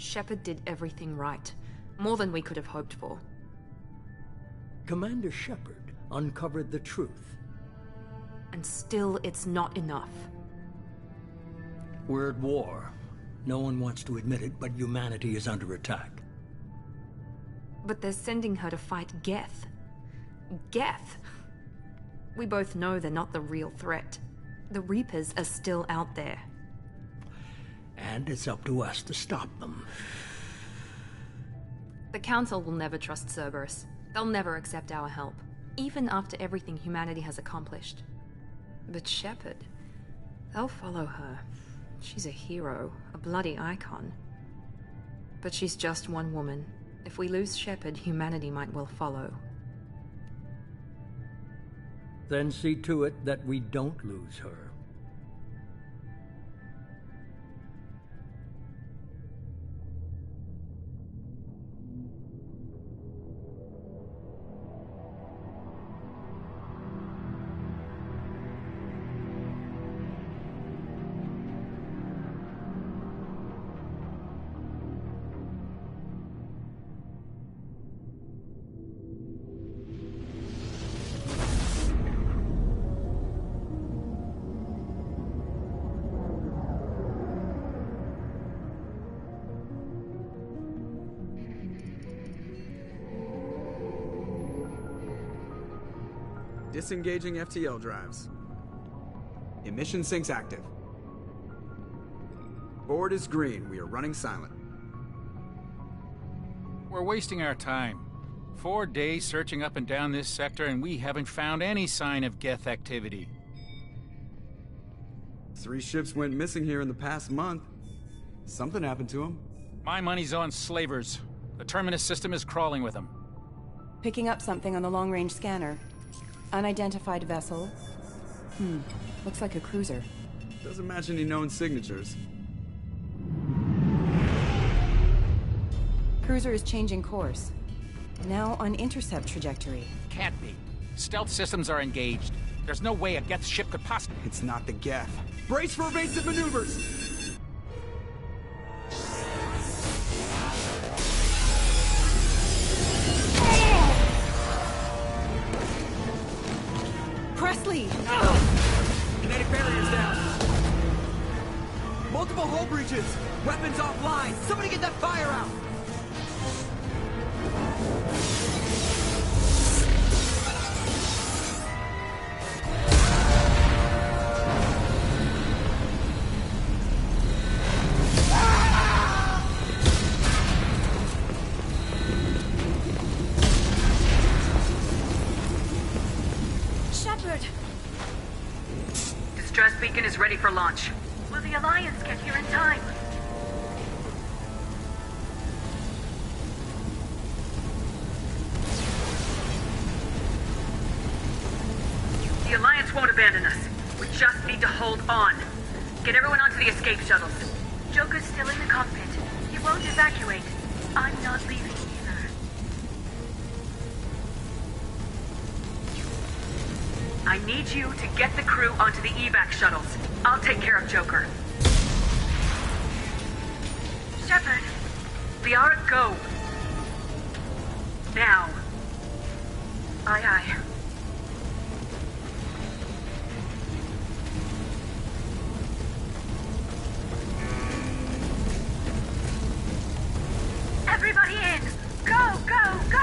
Shepard did everything right. More than we could have hoped for. Commander Shepard uncovered the truth. And still, it's not enough. We're at war. No one wants to admit it, but humanity is under attack. But they're sending her to fight Geth. Geth! We both know they're not the real threat. The Reapers are still out there. And it's up to us to stop them. The Council will never trust Cerberus. They'll never accept our help, even after everything humanity has accomplished. But Shepard, they'll follow her. She's a hero, a bloody icon. But she's just one woman. If we lose Shepard, humanity might well follow. Then see to it that we don't lose her. Disengaging FTL drives. Emission sinks active. Board is green. We are running silent. We're wasting our time. 4 days searching up and down this sector, and we haven't found any sign of Geth activity. 3 ships went missing here in the past month. Something happened to them. My money's on slavers. The Terminus system is crawling with them. Picking up something on the long-range scanner. Unidentified vessel. Looks like a cruiser. Doesn't match any known signatures. Cruiser is changing course. Now on intercept trajectory. Can't be. Stealth systems are engaged. There's no way a Geth ship could possibly... It's not the Geth. Brace for evasive maneuvers! Presley! Kinetic barriers down. Multiple hull breaches. Weapons offline. Somebody get that fire out. Distress beacon is ready for launch. Will the Alliance get here in time? The Alliance won't abandon us. We just need to hold on. Get everyone onto the escape shuttles. Joker's still in the cockpit. He won't evacuate. I'm not leaving either. I need you to get the crew onto the evac shuttles. I'll take care of Joker. Shepard. Liara, go. Now. Aye, aye. Everybody in! Go, go, go!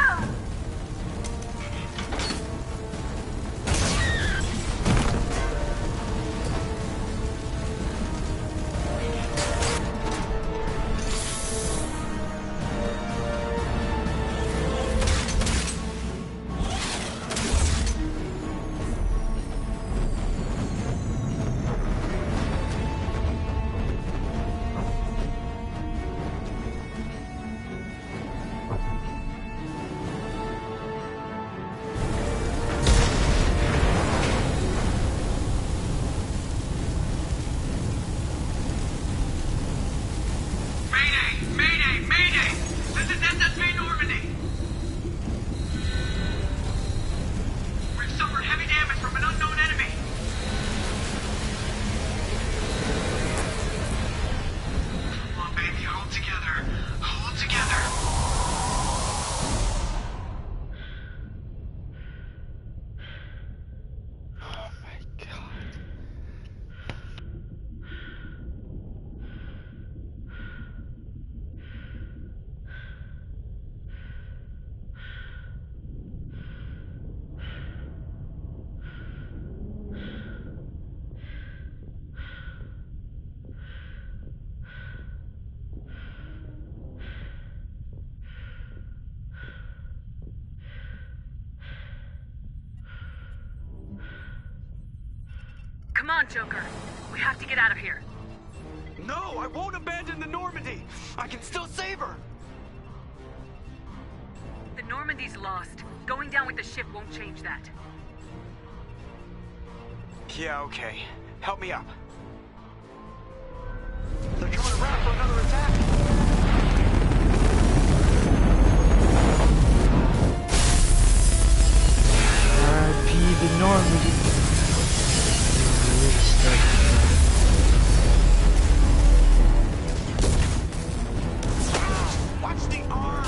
Come on, Joker. We have to get out of here. No, I won't abandon the Normandy. I can still save her. The Normandy's lost. Going down with the ship won't change that. Yeah, okay. Help me up. They're coming around for another attack. R.I.P. the Normandy. Really started. Watch the arm.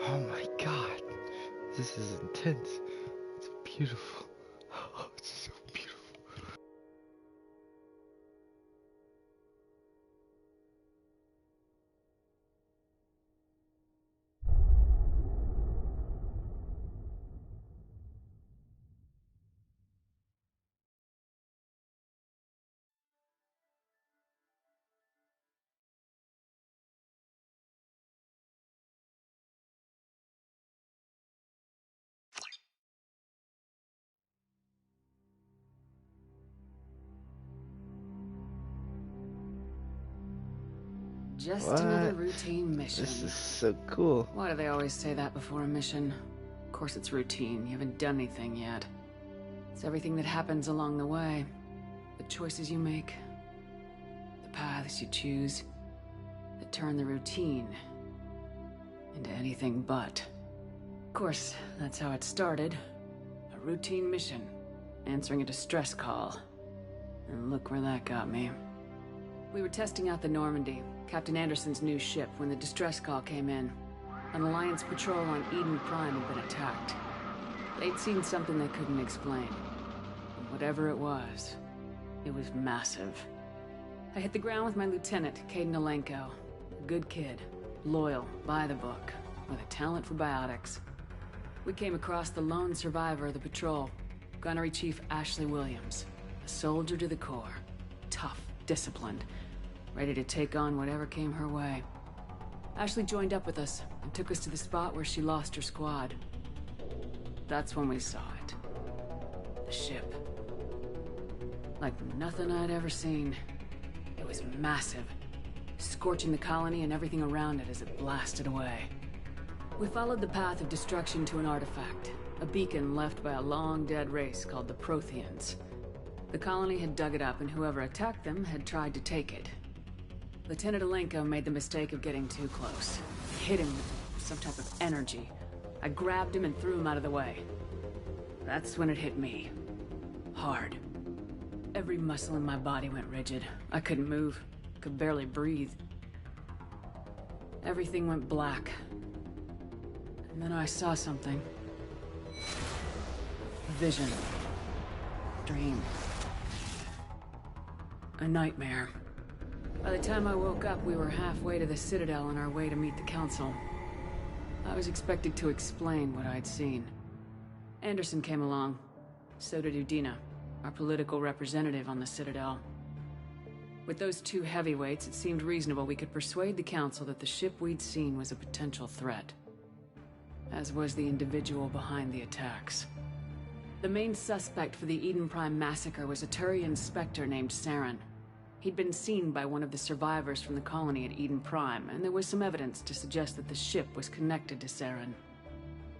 Oh my god. This is intense. It's beautiful. Oh, it's so beautiful. Just What? another routine mission. This is so cool. Why do they always say that before a mission? Of course it's routine. You haven't done anything yet. It's everything that happens along the way. The choices you make. The paths you choose. That turn the routine into anything but. Of course, that's how it started. A routine mission. Answering a distress call. And look where that got me. We were testing out the Normandy, Captain Anderson's new ship, when the distress call came in. An Alliance patrol on Eden Prime had been attacked. They'd seen something they couldn't explain. And whatever it was massive. I hit the ground with my lieutenant, Caden Alenko. A good kid, loyal, by the book, with a talent for biotics. We came across the lone survivor of the patrol, Gunnery Chief Ashley Williams. A soldier to the core. Tough, disciplined, ready to take on whatever came her way. Ashley joined up with us and took us to the spot where she lost her squad. That's when we saw it. The ship. Like nothing I'd ever seen. It was massive, scorching the colony and everything around it as it blasted away. We followed the path of destruction to an artifact, a beacon left by a long-dead race called the Protheans. The colony had dug it up, and whoever attacked them had tried to take it. Lieutenant Alenko made the mistake of getting too close. Hit him with some type of energy. I grabbed him and threw him out of the way. That's when it hit me. Hard. Every muscle in my body went rigid. I couldn't move. Could barely breathe. Everything went black. And then I saw something. A vision. Dream. A nightmare. By the time I woke up, we were halfway to the Citadel on our way to meet the Council. I was expected to explain what I'd seen. Anderson came along. So did Udina, our political representative on the Citadel. With those two heavyweights, it seemed reasonable we could persuade the Council that the ship we'd seen was a potential threat. As was the individual behind the attacks. The main suspect for the Eden Prime massacre was a Turian Spectre named Saren. He'd been seen by one of the survivors from the colony at Eden Prime, and there was some evidence to suggest that the ship was connected to Saren.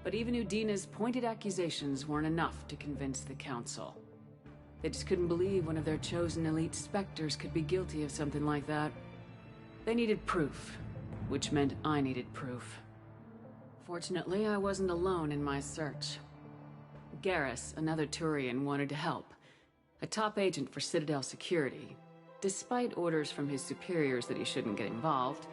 But even Udina's pointed accusations weren't enough to convince the Council. They just couldn't believe one of their chosen elite Spectres could be guilty of something like that. They needed proof, which meant I needed proof. Fortunately, I wasn't alone in my search. Garrus, another Turian, wanted to help. A top agent for Citadel Security. Despite orders from his superiors that he shouldn't get involved,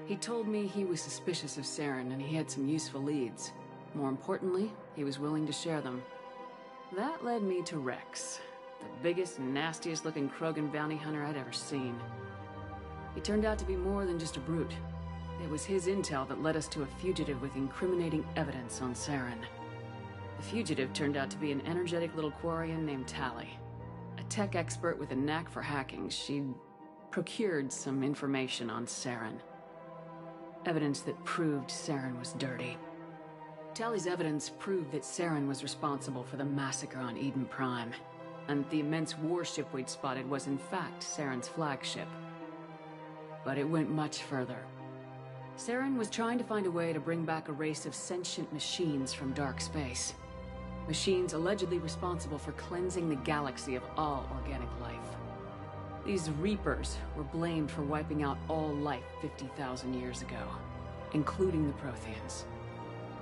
he told me he was suspicious of Saren and he had some useful leads. More importantly, he was willing to share them. That led me to Rex, the biggest, nastiest looking Krogan bounty hunter I'd ever seen. He turned out to be more than just a brute. It was his intel that led us to a fugitive with incriminating evidence on Saren. The fugitive turned out to be an energetic little Quarian named Tali. A tech expert with a knack for hacking, she'd procured some information on Saren. Evidence that proved Saren was dirty. Tali's evidence proved that Saren was responsible for the massacre on Eden Prime, and the immense warship we'd spotted was in fact Saren's flagship. But it went much further. Saren was trying to find a way to bring back a race of sentient machines from dark space. Machines allegedly responsible for cleansing the galaxy of all organic life. These Reapers were blamed for wiping out all life 50,000 years ago, including the Protheans,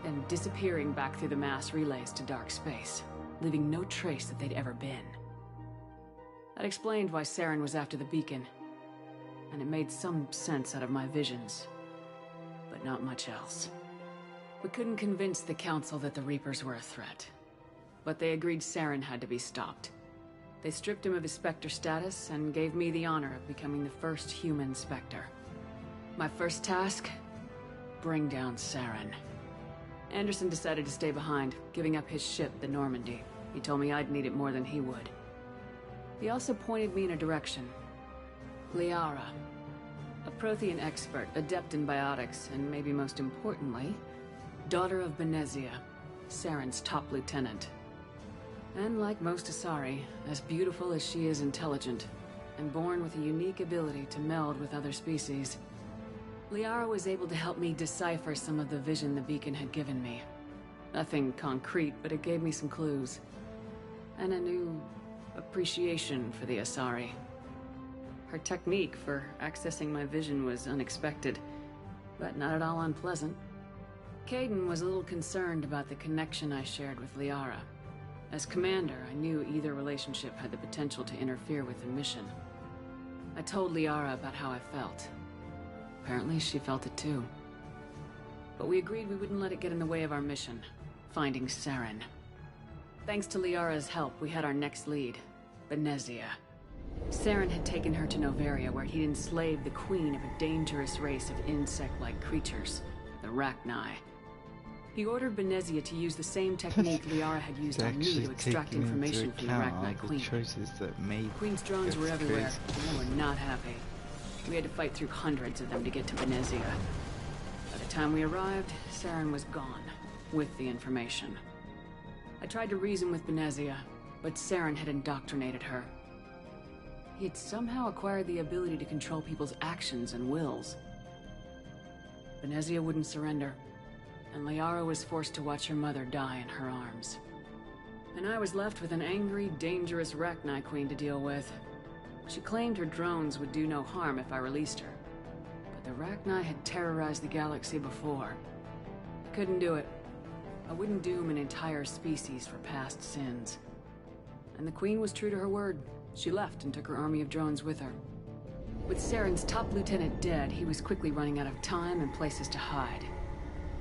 and disappearing back through the mass relays to dark space, leaving no trace that they'd ever been. That explained why Saren was after the beacon, and it made some sense out of my visions, but not much else. We couldn't convince the Council that the Reapers were a threat. But they agreed Saren had to be stopped. They stripped him of his Spectre status and gave me the honor of becoming the first human Spectre. My first task? Bring down Saren. Anderson decided to stay behind, giving up his ship, the Normandy. He told me I'd need it more than he would. He also pointed me in a direction. Liara. A Prothean expert, adept in biotics, and maybe most importantly, daughter of Benezia, Saren's top lieutenant. And like most Asari, as beautiful as she is intelligent, and born with a unique ability to meld with other species, Liara was able to help me decipher some of the vision the beacon had given me. Nothing concrete, but it gave me some clues. And a new appreciation for the Asari. Her technique for accessing my vision was unexpected, but not at all unpleasant. Kaidan was a little concerned about the connection I shared with Liara. As commander, I knew either relationship had the potential to interfere with the mission. I told Liara about how I felt. Apparently, she felt it too. But we agreed we wouldn't let it get in the way of our mission, finding Saren. Thanks to Liara's help, we had our next lead, Benezia. Saren had taken her to Noveria, where he'd enslaved the queen of a dangerous race of insect-like creatures, the Rachni. He ordered Benezia to use the same technique Liara had used on me to extract information from the Rachni Queen. Queen's drones were everywhere, and they were not happy. We had to fight through hundreds of them to get to Benezia. By the time we arrived, Saren was gone, with the information. I tried to reason with Benezia, but Saren had indoctrinated her. He had somehow acquired the ability to control people's actions and wills. Benezia wouldn't surrender, and Liara was forced to watch her mother die in her arms. And I was left with an angry, dangerous Rachni Queen to deal with. She claimed her drones would do no harm if I released her. But the Rachni had terrorized the galaxy before. I couldn't do it. I wouldn't doom an entire species for past sins. And the Queen was true to her word. She left and took her army of drones with her. With Saren's top lieutenant dead, he was quickly running out of time and places to hide.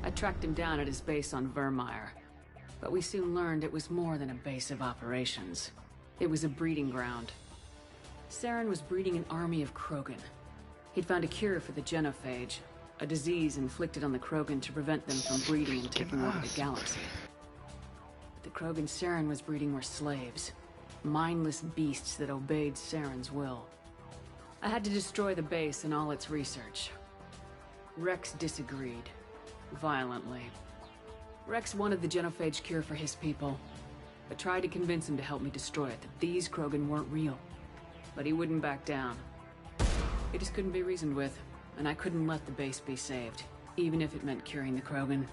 I tracked him down at his base on Vermeer, but we soon learned it was more than a base of operations. It was a breeding ground. Saren was breeding an army of Krogan. He'd found a cure for the genophage, a disease inflicted on the Krogan to prevent them from breeding and taking over the galaxy. But the Krogan Saren was breeding were slaves, mindless beasts that obeyed Saren's will. I had to destroy the base and all its research. Rex disagreed. Violently. Rex wanted the genophage cure for his people, but tried to convince him to help me destroy it, that these Krogan weren't real. But he wouldn't back down. It just couldn't be reasoned with, and I couldn't let the base be saved, even if it meant curing the Krogan.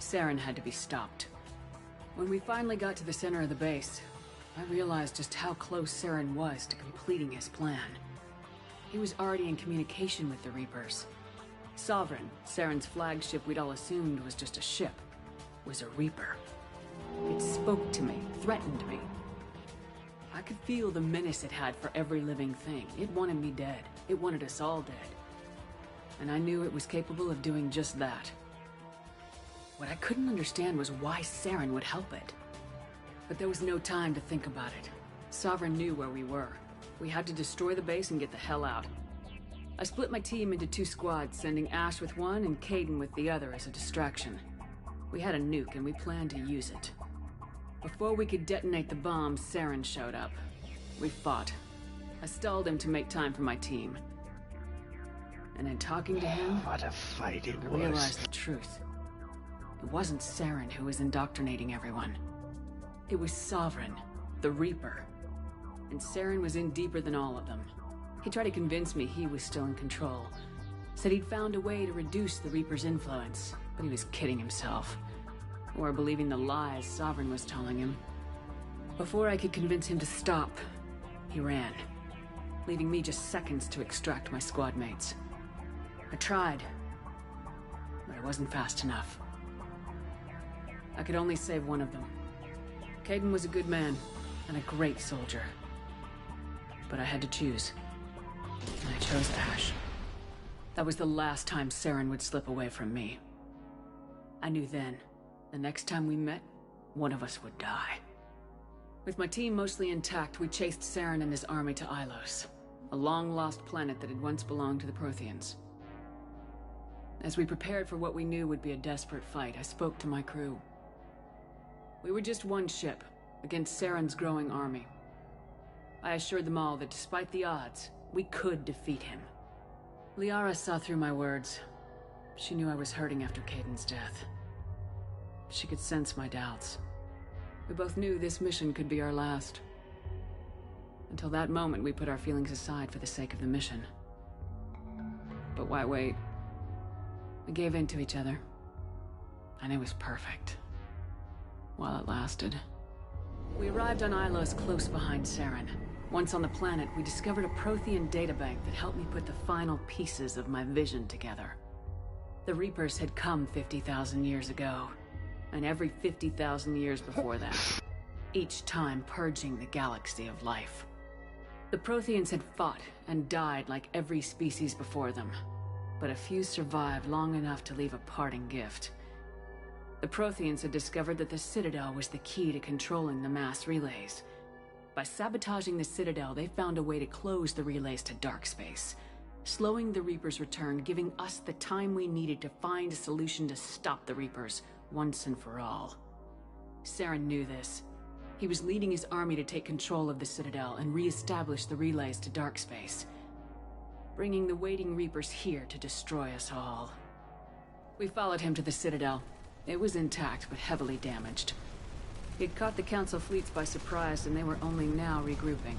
Saren had to be stopped. When we finally got to the center of the base, I realized just how close Saren was to completing his plan. He was already in communication with the Reapers. Sovereign, Saren's flagship we'd all assumed was just a ship, was a Reaper. It spoke to me, threatened me. I could feel the menace it had for every living thing. It wanted me dead. It wanted us all dead. And I knew it was capable of doing just that. What I couldn't understand was why Saren would help it. But there was no time to think about it. Sovereign knew where we were. We had to destroy the base and get the hell out. I split my team into 2 squads, sending Ash with one and Kaidan with the other as a distraction. We had a nuke and we planned to use it. Before we could detonate the bomb, Saren showed up. We fought. I stalled him to make time for my team. And in talking to him, What a fight it I was. realized the truth. It wasn't Saren who was indoctrinating everyone. It was Sovereign, the Reaper. And Saren was in deeper than all of them. He tried to convince me he was still in control. Said he'd found a way to reduce the Reaper's influence, but he was kidding himself. Or believing the lies Sovereign was telling him. Before I could convince him to stop, he ran, leaving me just seconds to extract my squad mates. I tried, but I wasn't fast enough. I could only save one of them. Kaidan was a good man, and a great soldier. But I had to choose. And I chose Ash. That was the last time Saren would slip away from me. I knew then, the next time we met, one of us would die. With my team mostly intact, we chased Saren and his army to Ilos, a long-lost planet that had once belonged to the Protheans. As we prepared for what we knew would be a desperate fight, I spoke to my crew. We were just one ship, against Saren's growing army. I assured them all that despite the odds, we could defeat him. Liara saw through my words. She knew I was hurting after Kaidan's death. She could sense my doubts. We both knew this mission could be our last. Until that moment, we put our feelings aside for the sake of the mission. But why wait? We gave in to each other. And it was perfect. While it lasted. We arrived on Ilos close behind Saren. Once on the planet, we discovered a Prothean databank that helped me put the final pieces of my vision together. The Reapers had come 50,000 years ago, and every 50,000 years before that, each time purging the galaxy of life. The Protheans had fought and died like every species before them, but a few survived long enough to leave a parting gift. The Protheans had discovered that the Citadel was the key to controlling the mass relays. By sabotaging the Citadel, they found a way to close the relays to dark space, slowing the Reapers' return, giving us the time we needed to find a solution to stop the Reapers once and for all. Saren knew this. He was leading his army to take control of the Citadel and re-establish the relays to dark space, bringing the waiting Reapers here to destroy us all. We followed him to the Citadel. It was intact, but heavily damaged. He'd caught the Council fleets by surprise, and they were only now regrouping.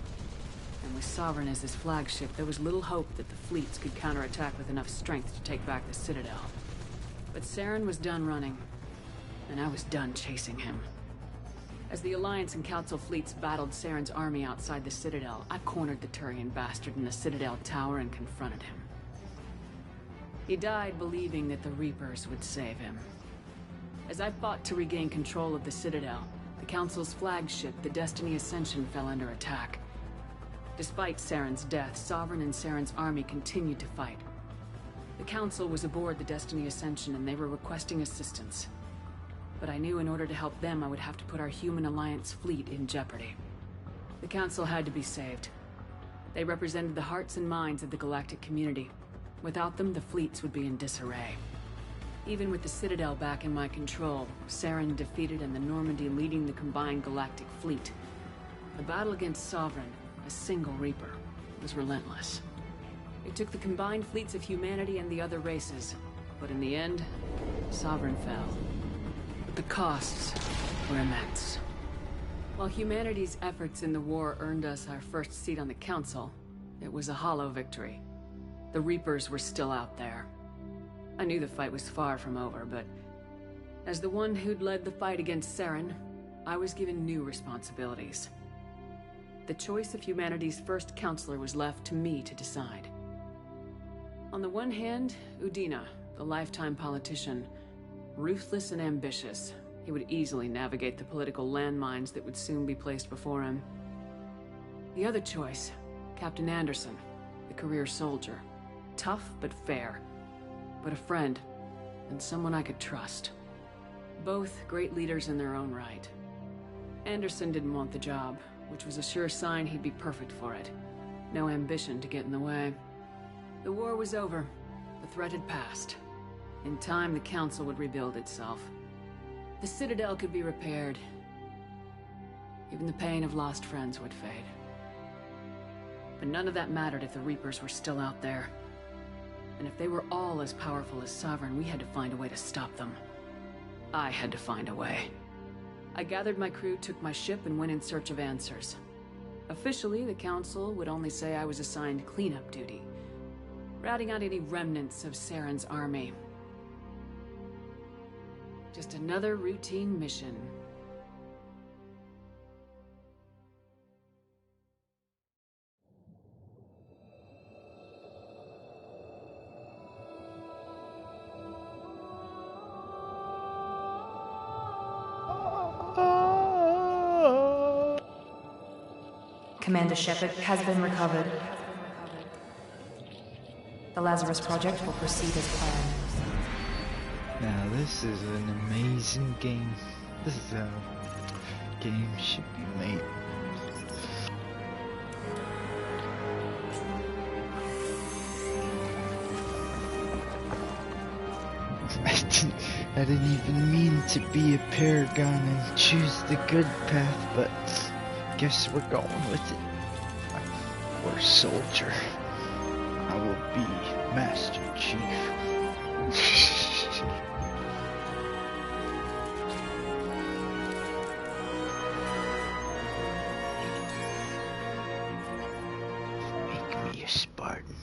And with Sovereign as his flagship, there was little hope that the fleets could counterattack with enough strength to take back the Citadel. But Saren was done running, and I was done chasing him. As the Alliance and Council fleets battled Saren's army outside the Citadel, I cornered the Turian bastard in the Citadel tower and confronted him. He died believing that the Reapers would save him. As I fought to regain control of the Citadel, the Council's flagship, the Destiny Ascension, fell under attack. Despite Saren's death, Sovereign and Saren's army continued to fight. The Council was aboard the Destiny Ascension and they were requesting assistance. But I knew in order to help them, I would have to put our human Alliance fleet in jeopardy. The Council had to be saved. They represented the hearts and minds of the galactic community. Without them, the fleets would be in disarray. Even with the Citadel back in my control, Saren defeated and the Normandy leading the combined galactic fleet. The battle against Sovereign, a single Reaper, was relentless. It took the combined fleets of humanity and the other races, but in the end, Sovereign fell. But the costs were immense. While humanity's efforts in the war earned us our first seat on the Council, it was a hollow victory. The Reapers were still out there. I knew the fight was far from over, but as the one who'd led the fight against Saren, I was given new responsibilities. The choice of humanity's first counselor was left to me to decide. On the one hand, Udina, the lifetime politician, ruthless and ambitious. He would easily navigate the political landmines that would soon be placed before him. The other choice, Captain Anderson, the career soldier. Tough but fair, but a friend, and someone I could trust. Both great leaders in their own right. Anderson didn't want the job, which was a sure sign he'd be perfect for it. No ambition to get in the way. The war was over. The threat had passed. In time, the Council would rebuild itself. The Citadel could be repaired. Even the pain of lost friends would fade. But none of that mattered if the Reapers were still out there. And if they were all as powerful as Sovereign, we had to find a way to stop them. I had to find a way. I gathered my crew, took my ship, and went in search of answers. Officially, the Council would only say I was assigned cleanup duty, routing out any remnants of Saren's army. Just another routine mission. Commander Shepard has been recovered. The Lazarus Project will proceed as planned. Now this is an amazing game. This is how games should be made. I didn't even mean to be a paragon and choose the good path, but guess we're going with it. Or soldier. I will be Master Chief. Make me a Spartan.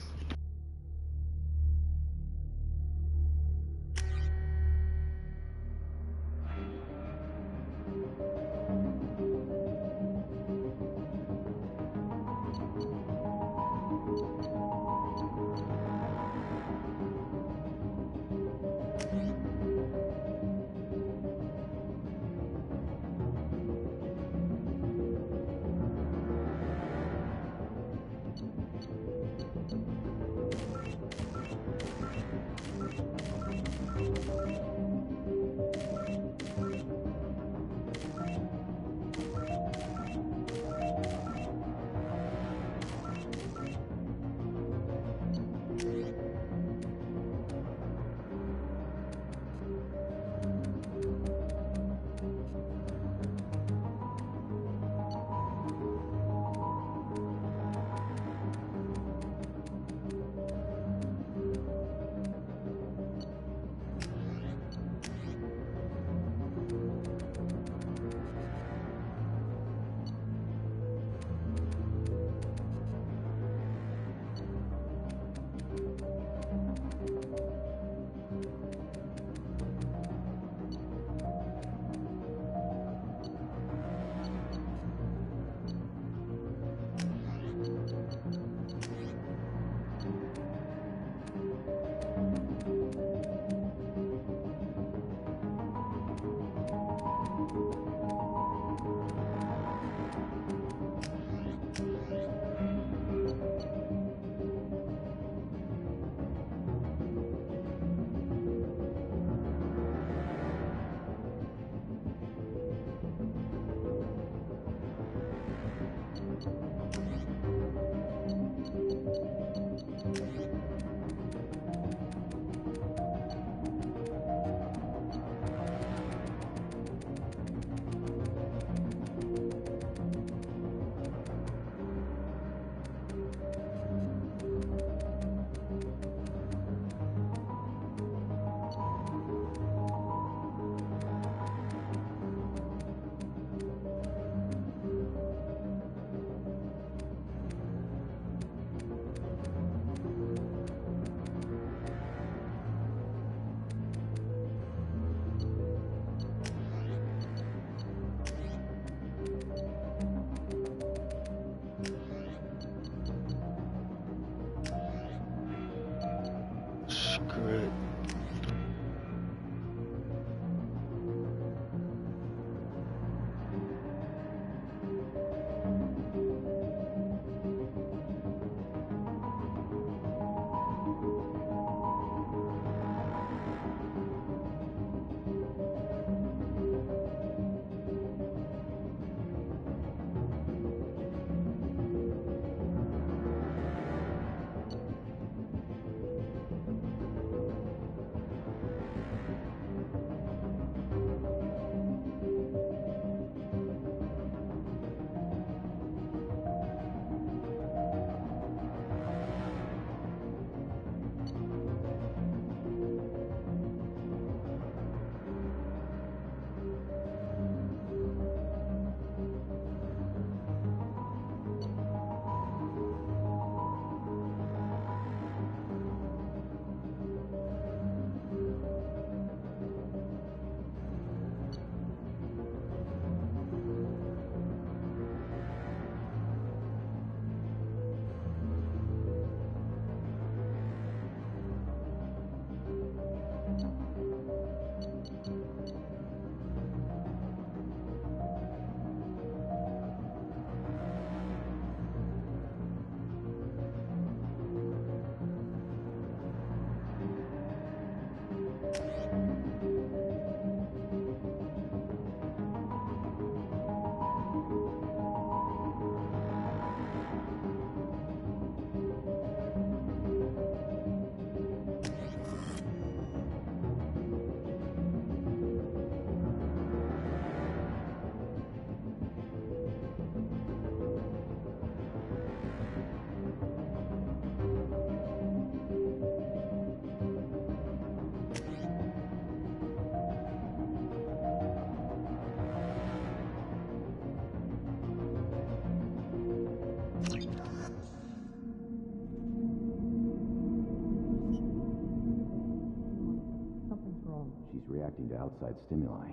reacting to outside stimuli,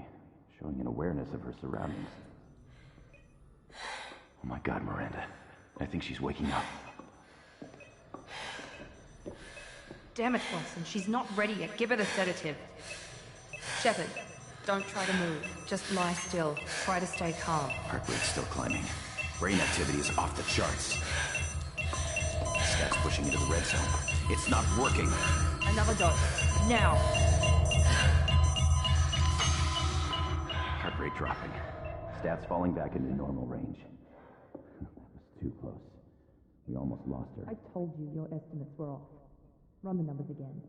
showing an awareness of her surroundings. Oh my god, Miranda. I think she's waking up. Damn it, Watson. She's not ready yet. Give her the sedative. Shepard, don't try to move. Just lie still. Try to stay calm. Heart rate's still climbing. Brain activity is off the charts. Stats pushing into the red zone. It's not working. Another dose. Now. Heart rate dropping. Stats falling back into normal range. That was too close. We almost lost her. I told you your estimates were off. Run the numbers again.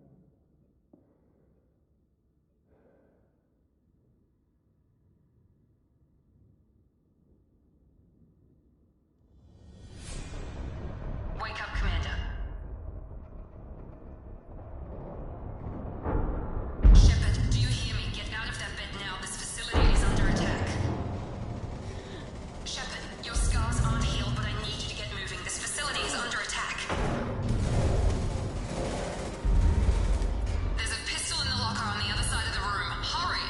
Wake up, Commander. Shepard, do you hear me? Get out of that bed now. This facility is under attack. Shepard, your scars aren't healed, but I need you to get moving. This facility is under attack. There's a pistol in the locker on the other side of the room. Hurry!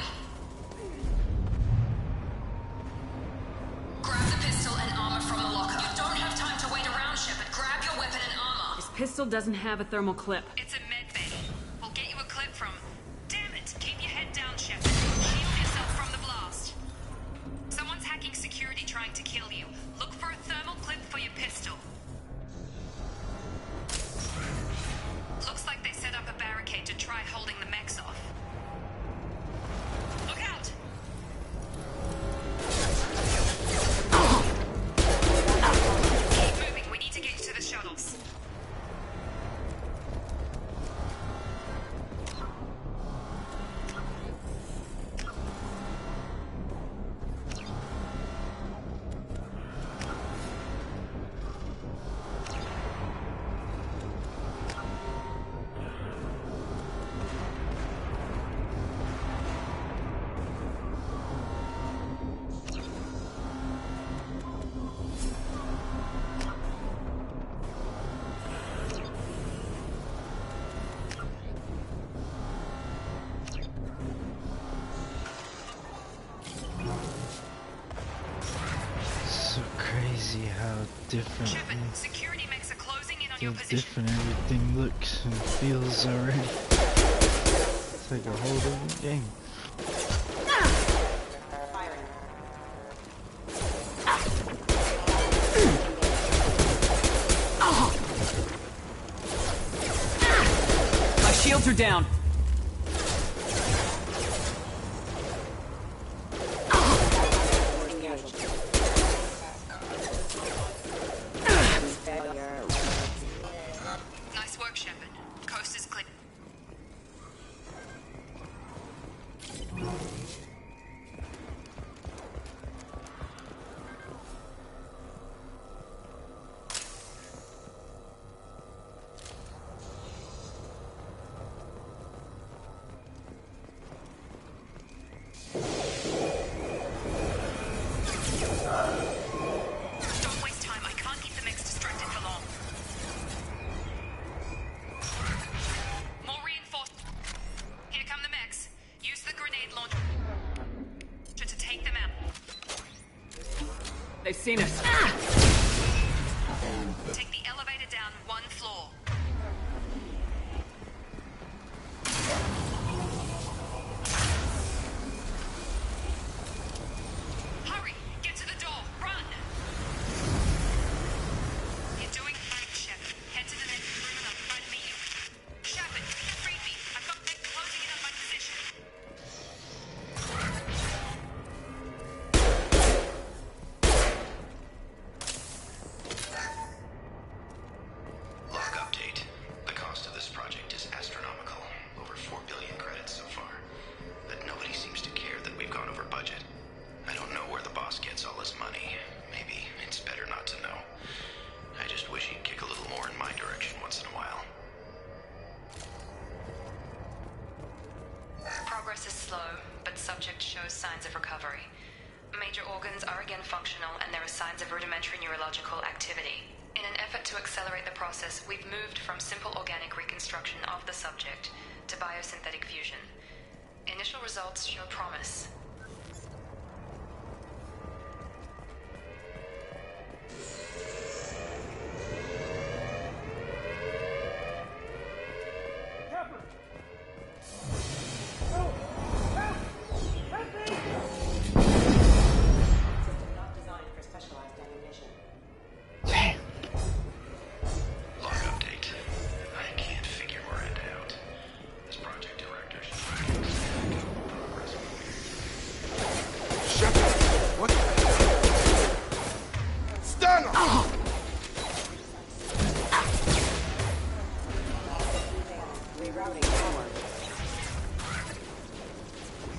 Grab the pistol and armor from the locker. You don't have time to wait around, Shepard. Grab your weapon and armor. This pistol doesn't have a thermal clip. It's a med bay. We'll get you a clip from... Damn it! Keep your head down, Shepard. Shield yourself from the blast. Someone's hacking security trying to kill you. Look for a thermal clip for your pistol. Looks like they set up a barricade to try holding the mechs off. Look out! Keep moving. We need to get you to the shuttles. So crazy how different Shepard, security mechs are closing in on how your position. different everything looks and feels already. It's like a whole different game. My shields are down. Nice work, Shepard. Coast is clear. Don't waste time. I can't keep the mechs distracted for long. More reinforcements. Here come the mechs. Use the grenade launcher to take them out. They've seen us. Take the elevator down one floor. Hurry! Get to the door! Run! You're doing fine, Shepard. Head to the next room and I'll try to meet you. Shepard, read me. I've got mech closing in on my position. Log update. The cost of this project is astronomical. Over 4 billion credits so far. But nobody seems to care that we've gone over budget. I don't know where the boss gets all his money. Maybe it's better not to know. I just wish he'd kick a little more in my direction once in a while. Progress is slow, but subject shows signs of recovery. Major organs are again functional, and there are signs of rudimentary neurological activity. In an effort to accelerate the process, we've moved from simple organic reconstruction of the subject to biosynthetic fusion. Initial results show promise.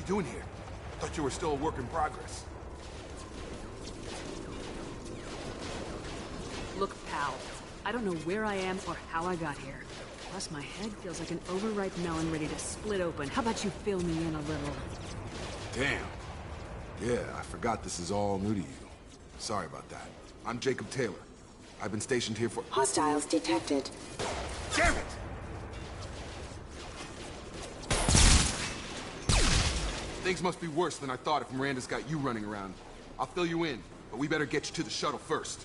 Doing here? Thought you were still a work in progress. Look, pal. I don't know where I am or how I got here. Plus, my head feels like an overripe melon ready to split open. How about you fill me in a little? Damn. Yeah, I forgot this is all new to you. Sorry about that. I'm Jacob Taylor. I've been stationed here for— Hostiles detected. Damn it! Things must be worse than I thought if Miranda's got you running around. I'll fill you in, but we better get you to the shuttle first.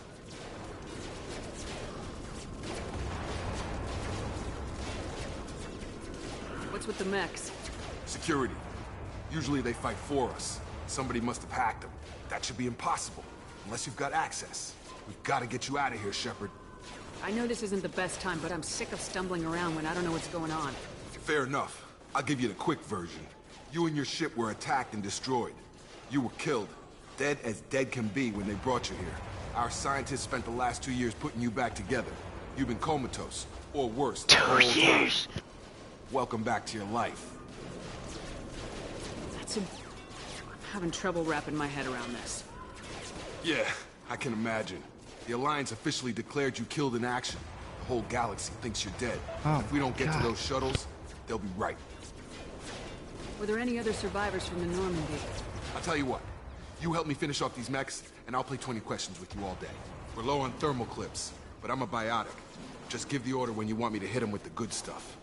What's with the mechs? Security. Usually they fight for us. Somebody must have hacked them. That should be impossible, unless you've got access. We've got to get you out of here, Shepard. I know this isn't the best time, but I'm sick of stumbling around when I don't know what's going on. Fair enough. I'll give you the quick version. You and your ship were attacked and destroyed. You were killed. Dead as dead can be when they brought you here. Our scientists spent the last 2 years putting you back together. You've been comatose, or worse, the whole 2 years. time. Welcome back to your life. I'm having trouble wrapping my head around this. Yeah, I can imagine. The Alliance officially declared you killed in action. The whole galaxy thinks you're dead. Oh, if we don't get God. to those shuttles, they'll be right. Were there any other survivors from the Normandy? I'll tell you what. You help me finish off these mechs, and I'll play 20 questions with you all day. We're low on thermal clips, but I'm a biotic. Just give the order when you want me to hit them with the good stuff.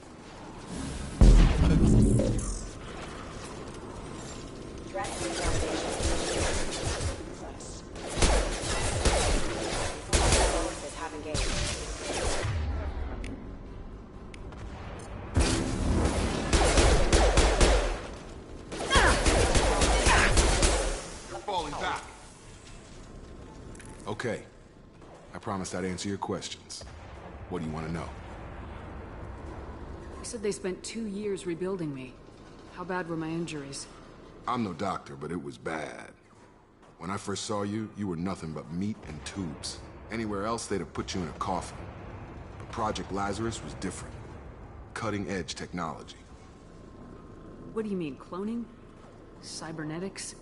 Okay. I promised I'd answer your questions. What do you want to know? You said they spent 2 years rebuilding me. How bad were my injuries? I'm no doctor, but it was bad. When I first saw you, you were nothing but meat and tubes. Anywhere else, they'd have put you in a coffin. But Project Lazarus was different. Cutting-edge technology. What do you mean, cloning? Cybernetics?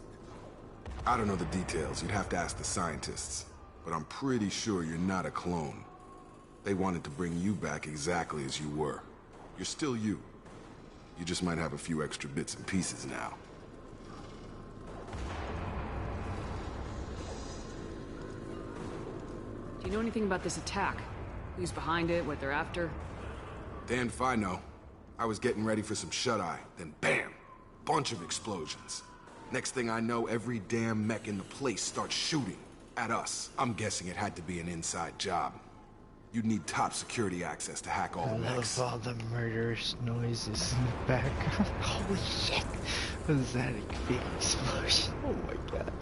I don't know the details. You'd have to ask the scientists. But I'm pretty sure you're not a clone. They wanted to bring you back exactly as you were. You're still you. You just might have a few extra bits and pieces now. Do you know anything about this attack? Who's behind it, what they're after? Damn if I know. I was getting ready for some shut-eye, then bam! Bunch of explosions. Next thing I know, every damn mech in the place starts shooting. At us. I'm guessing it had to be an inside job. You'd need top security access to hack all I the mechs. love all the murderous noises in the background. Holy shit! Was that a big explosion? Oh my god.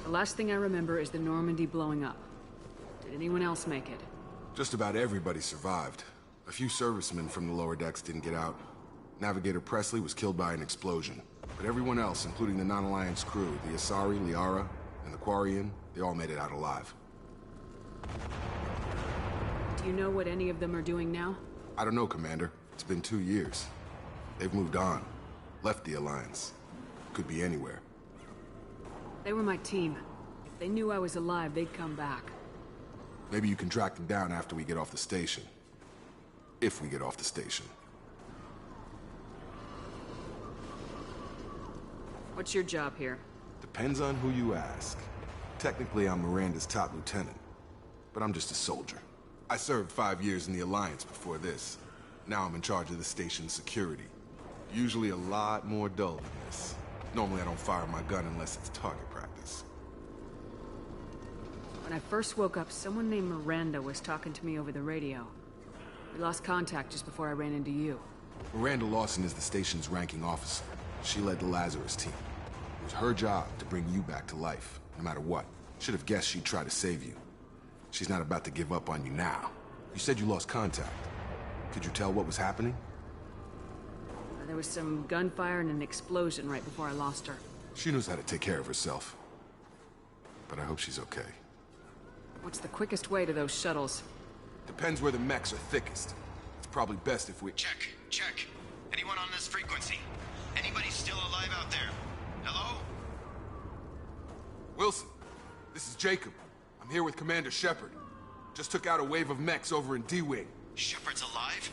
The last thing I remember is the Normandy blowing up. Did anyone else make it? Just about everybody survived. A few servicemen from the lower decks didn't get out. Navigator Presley was killed by an explosion. But everyone else, including the non-Alliance crew, the Asari, Liara, and the Quarian, they all made it out alive. Do you know what any of them are doing now? I don't know, Commander. It's been 2 years. They've moved on. Left the Alliance. Could be anywhere. They were my team. If they knew I was alive, they'd come back. Maybe you can track them down after we get off the station. If we get off the station. What's your job here? Depends on who you ask. Technically, I'm Miranda's top lieutenant. But I'm just a soldier. I served 5 years in the Alliance before this. Now I'm in charge of the station's security. Usually a lot more dull than this. Normally I don't fire my gun unless it's target practice. When I first woke up, someone named Miranda was talking to me over the radio. We lost contact just before I ran into you. Miranda Lawson is the station's ranking officer. She led the Lazarus team. It was her job to bring you back to life, no matter what. Should have guessed she'd try to save you. She's not about to give up on you now. You said you lost contact. Could you tell what was happening? There was some gunfire and an explosion right before I lost her. She knows how to take care of herself. But I hope she's okay. What's the quickest way to those shuttles? Depends where the mechs are thickest. It's probably best if we... Check. Anyone on this frequency? Anybody still alive out there? Hello? Wilson, this is Jacob. I'm here with Commander Shepard. Just took out a wave of mechs over in D-Wing. Shepard's alive?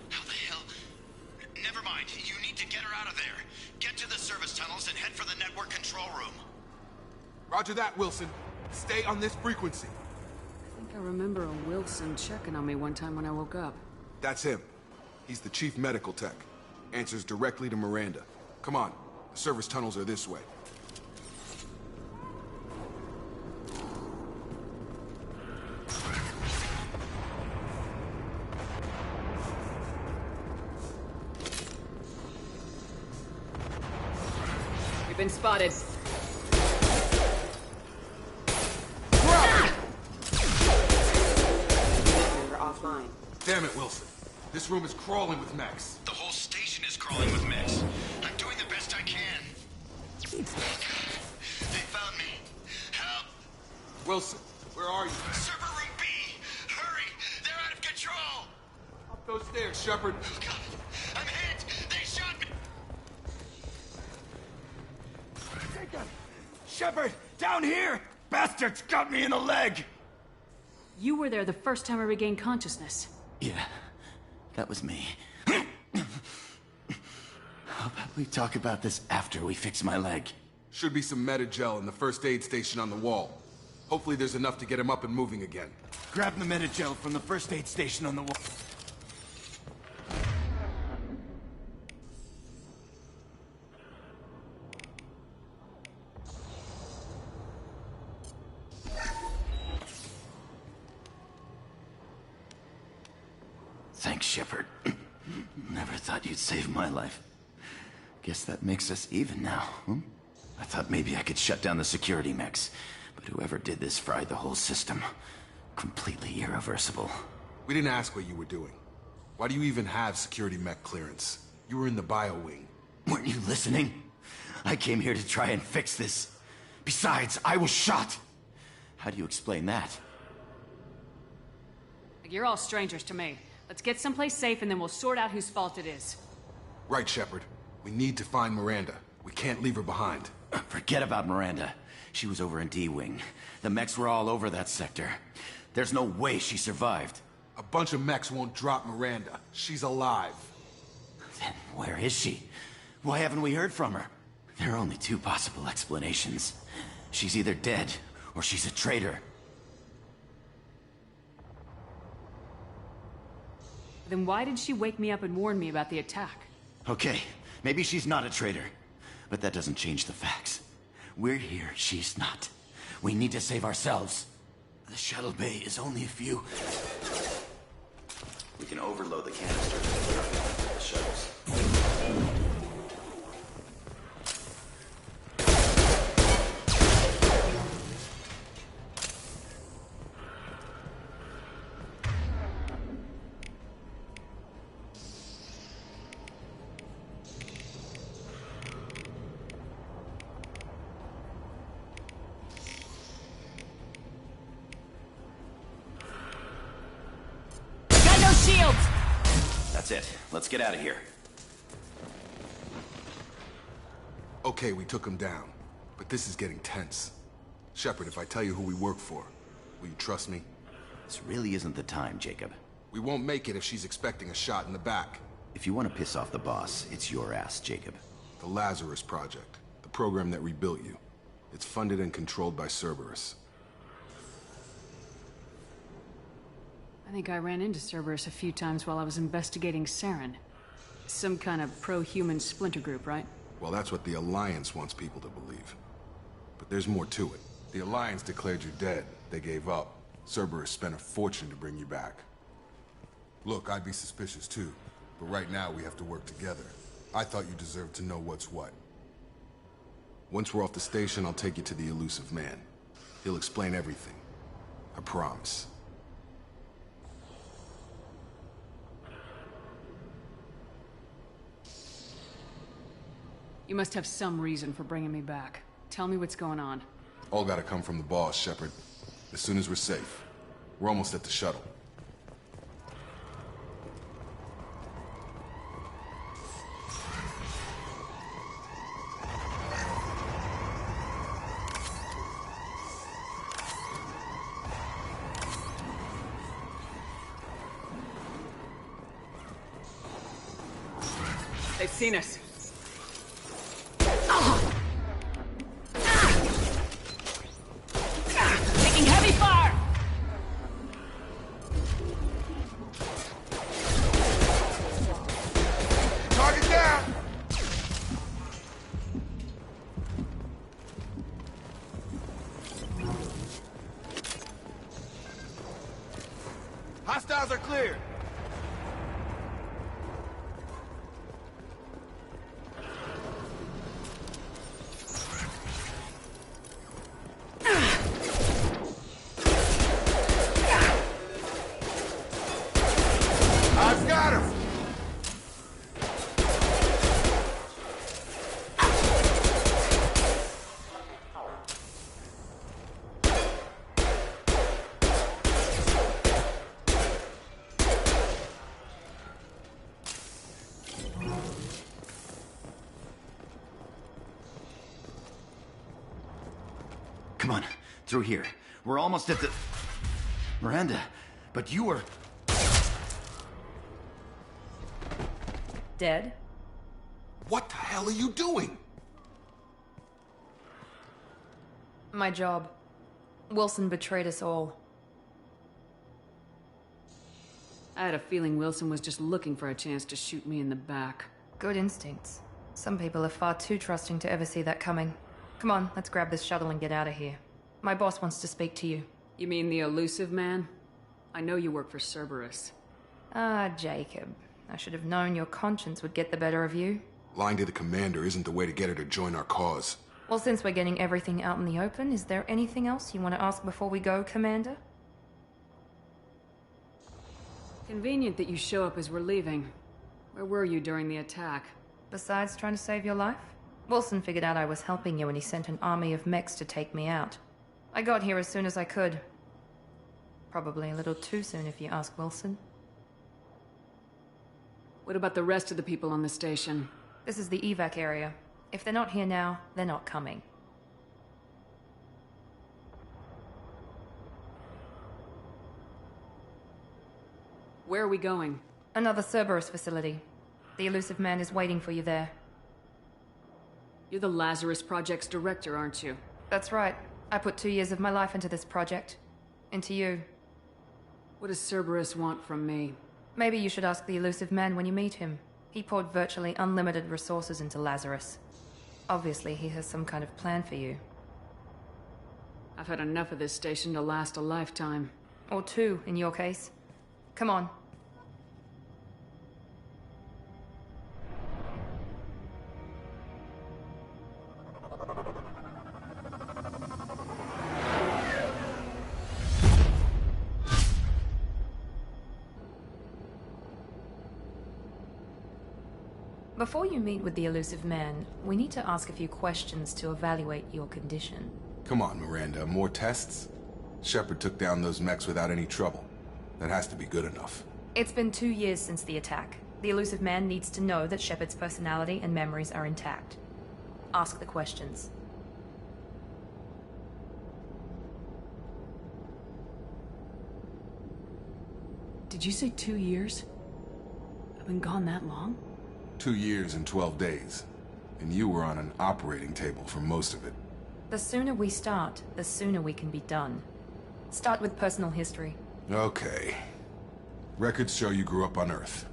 How the hell? Never mind. You need to get her out of there. Get to the service tunnels and head for the network control room. Roger that, Wilson. Stay on this frequency. I think I remember a Wilson checking on me one time when I woke up. That's him. He's the chief medical tech. Answers directly to Miranda. Come on. The service tunnels are this way. We've been spotted. We're offline. Damn it, Wilson. This room is crawling with mechs. The whole station is crawling with mechs. I'm doing the best I can. They found me. Help! Wilson, where are you? Server room B! Hurry! They're out of control! Up those stairs, Shepard. Oh, God. I'm hit! They shot me! Shepard! Down here! Bastards got me in the leg! You were there the first time I regained consciousness. Yeah, that was me. How about we talk about this after we fix my leg? Should be some Metagel in the first aid station on the wall. Hopefully there's enough to get him up and moving again. Grab the Metagel from the first aid station on the wall. Thanks, Shepard. Never thought you'd save my life. Guess that makes us even now, hmm? I thought maybe I could shut down the security mechs, but whoever did this fried the whole system. Completely irreversible. We didn't ask what you were doing. Why do you even have security mech clearance? You were in the bio wing. Weren't you listening? I came here to try and fix this. Besides, I was shot. How do you explain that? You're all strangers to me. Let's get someplace safe and then we'll sort out whose fault it is. Right, Shepard. We need to find Miranda. We can't leave her behind. Forget about Miranda. She was over in D-Wing. The mechs were all over that sector. There's no way she survived. A bunch of mechs won't drop Miranda. She's alive. Then where is she? Why haven't we heard from her? There are only two possible explanations. She's either dead, or she's a traitor. Then why did she wake me up and warn me about the attack? Okay, maybe she's not a traitor. But that doesn't change the facts. We're here, she's not. We need to save ourselves. The shuttle bay is only a few... We can overload the canister. The shuttles. Shields! That's it. Let's get out of here. Okay, we took him down. But this is getting tense. Shepard, if I tell you who we work for, will you trust me? This really isn't the time, Jacob. We won't make it if she's expecting a shot in the back. If you want to piss off the boss, it's your ass, Jacob. The Lazarus Project. The program that rebuilt you. It's funded and controlled by Cerberus. I think I ran into Cerberus a few times while I was investigating Saren. Some kind of pro-human splinter group, right? Well, that's what the Alliance wants people to believe. But there's more to it. The Alliance declared you dead. They gave up. Cerberus spent a fortune to bring you back. Look, I'd be suspicious too, but right now we have to work together. I thought you deserved to know what's what. Once we're off the station, I'll take you to the elusive man. He'll explain everything. I promise. You must have some reason for bringing me back. Tell me what's going on. All gotta come from the boss, Shepard. As soon as we're safe. We're almost at the shuttle. They've seen us. Taking heavy fire! Target down! Hostiles are cleared! I've got him! Come on, through here. We're almost at the... Miranda, but you were... Dead? What the hell are you doing? My job. Wilson betrayed us all. I had a feeling Wilson was just looking for a chance to shoot me in the back. Good instincts. Some people are far too trusting to ever see that coming. Come on, let's grab this shuttle and get out of here. My boss wants to speak to you. You mean the elusive man? I know you work for Cerberus. Ah, Jacob. I should have known your conscience would get the better of you. Lying to the commander isn't the way to get her to join our cause. Well, since we're getting everything out in the open, is there anything else you want to ask before we go, Commander? Convenient that you show up as we're leaving. Where were you during the attack? Besides trying to save your life? Wilson figured out I was helping you and he sent an army of mechs to take me out. I got here as soon as I could. Probably a little too soon if you ask Wilson. What about the rest of the people on the station? This is the evac area. If they're not here now, they're not coming. Where are we going? Another Cerberus facility. The elusive man is waiting for you there. You're the Lazarus Project's director, aren't you? That's right. I put 2 years of my life into this project. Into you. What does Cerberus want from me? Maybe you should ask the elusive man when you meet him. He poured virtually unlimited resources into Lazarus. Obviously, he has some kind of plan for you. I've had enough of this station to last a lifetime. Or 2, in your case. Come on. Before you meet with the elusive man, we need to ask a few questions to evaluate your condition. Come on, Miranda, more tests? Shepard took down those mechs without any trouble. That has to be good enough. It's been 2 years since the attack. The elusive man needs to know that Shepard's personality and memories are intact. Ask the questions. Did you say 2 years? I've been gone that long? 2 years and 12 days. And you were on an operating table for most of it. The sooner we start, the sooner we can be done. Start with personal history. Okay. Records show you grew up on Earth.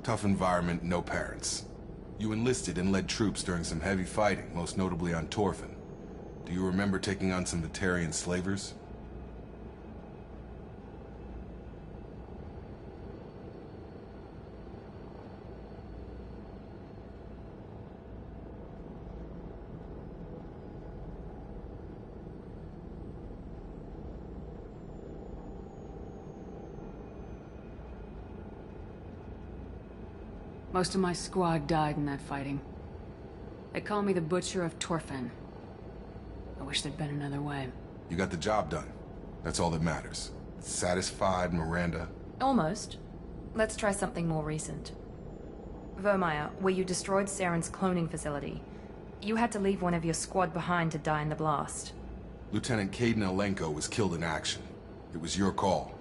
Tough environment, no parents. You enlisted and led troops during some heavy fighting, most notably on Torfin. Do you remember taking on some Batarian slavers? Most of my squad died in that fighting. They call me the Butcher of Torfin. I wish there'd been another way. You got the job done. That's all that matters. Satisfied, Miranda? Almost. Let's try something more recent. Vermeer, where you destroyed Saren's cloning facility. You had to leave one of your squad behind to die in the blast. Lieutenant Caden Alenko was killed in action. It was your call.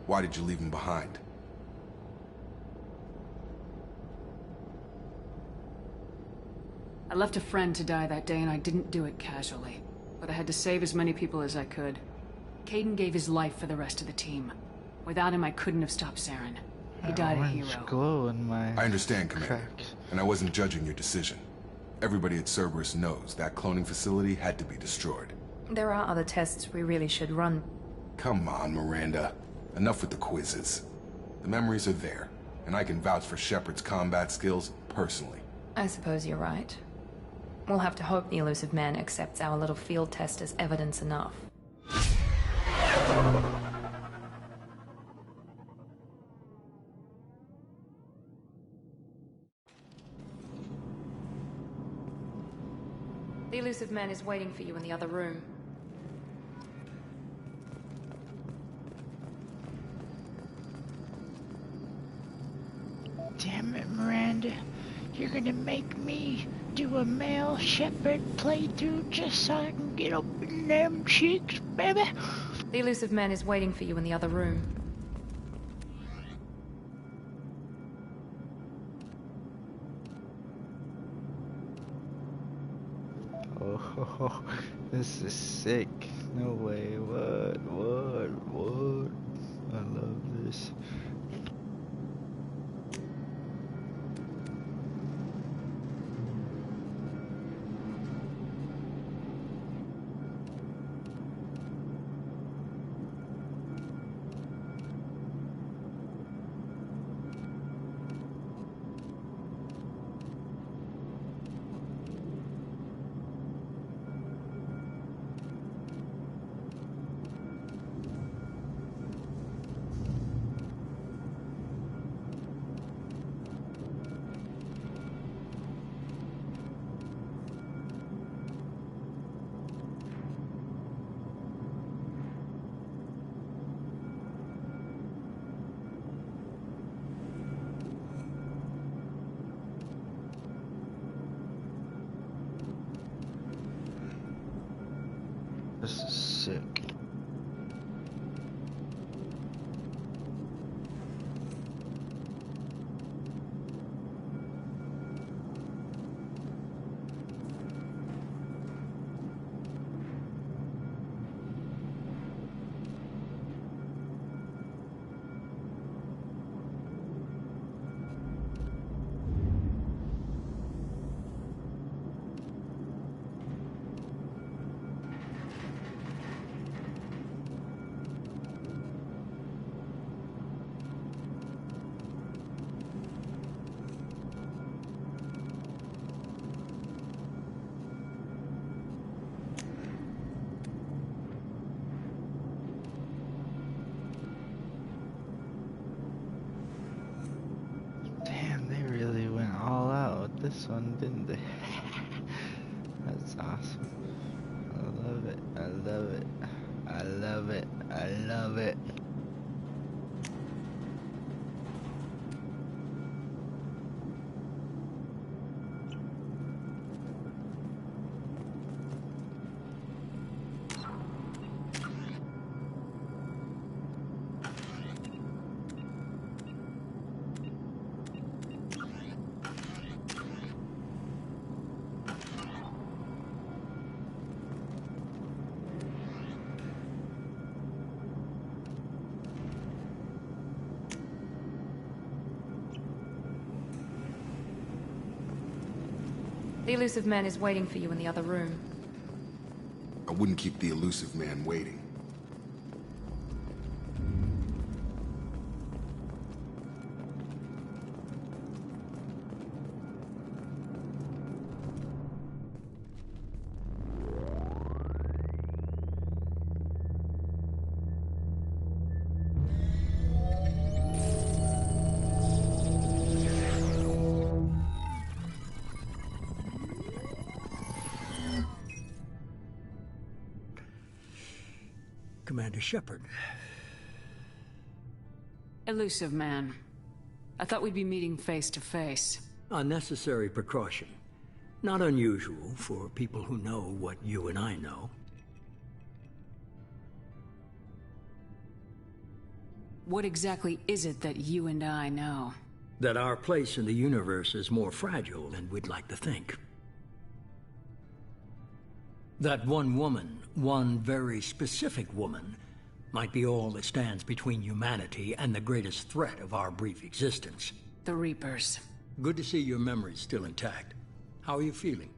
Why did you leave him behind? I left a friend to die that day, and I didn't do it casually. But I had to save as many people as I could. Caden gave his life for the rest of the team. Without him, I couldn't have stopped Saren. He died a hero. Glow in my I understand, Commander. cracks. And I wasn't judging your decision. Everybody at Cerberus knows that cloning facility had to be destroyed. There are other tests we really should run. Come on, Miranda. Enough with the quizzes. The memories are there, and I can vouch for Shepard's combat skills personally. I suppose you're right. We'll have to hope the elusive man accepts our little field test as evidence enough. The elusive man is waiting for you in the other room. Damn it, Miranda. You're gonna make me do a male Shepard playthrough just so I can get up in them cheeks, baby. The elusive man is waiting for you in the other room. Oh, this is sick. No way. What? I love this. This is sick. This one, didn't they? That's awesome. I love it. I love it. I love it. I love it. The elusive man is waiting for you in the other room. I wouldn't keep the elusive man waiting. Commander Shepard. Elusive man. I thought we'd be meeting face to face. A necessary precaution. Not unusual for people who know what you and I know. What exactly is it that you and I know? That our place in the universe is more fragile than we'd like to think. That one woman, one very specific woman, might be all that stands between humanity and the greatest threat of our brief existence. The Reapers. Good to see your memory's still intact. How are you feeling?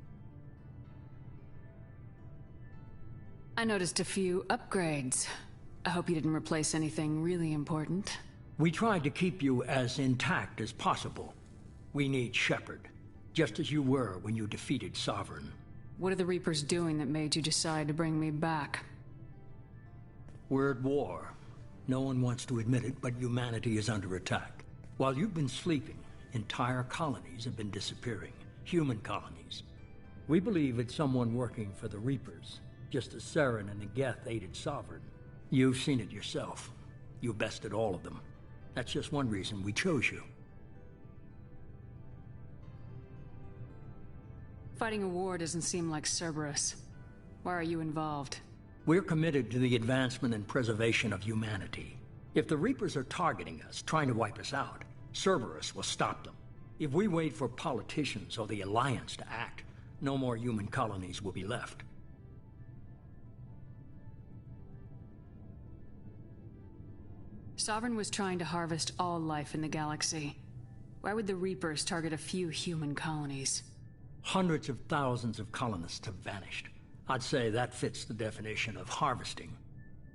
I noticed a few upgrades. I hope you didn't replace anything really important. We tried to keep you as intact as possible. We need Shepard, just as you were when you defeated Sovereign. What are the Reapers doing that made you decide to bring me back? We're at war. No one wants to admit it, but humanity is under attack. While you've been sleeping, entire colonies have been disappearing. Human colonies. We believe it's someone working for the Reapers, just as Saren and the Geth aided Sovereign. You've seen it yourself. You bested all of them. That's just one reason we chose you. Fighting a war doesn't seem like Cerberus. Why are you involved? We're committed to the advancement and preservation of humanity. If the Reapers are targeting us, trying to wipe us out, Cerberus will stop them. If we wait for politicians or the Alliance to act, no more human colonies will be left. Sovereign was trying to harvest all life in the galaxy. Why would the Reapers target a few human colonies? Hundreds of thousands of colonists have vanished. I'd say that fits the definition of harvesting.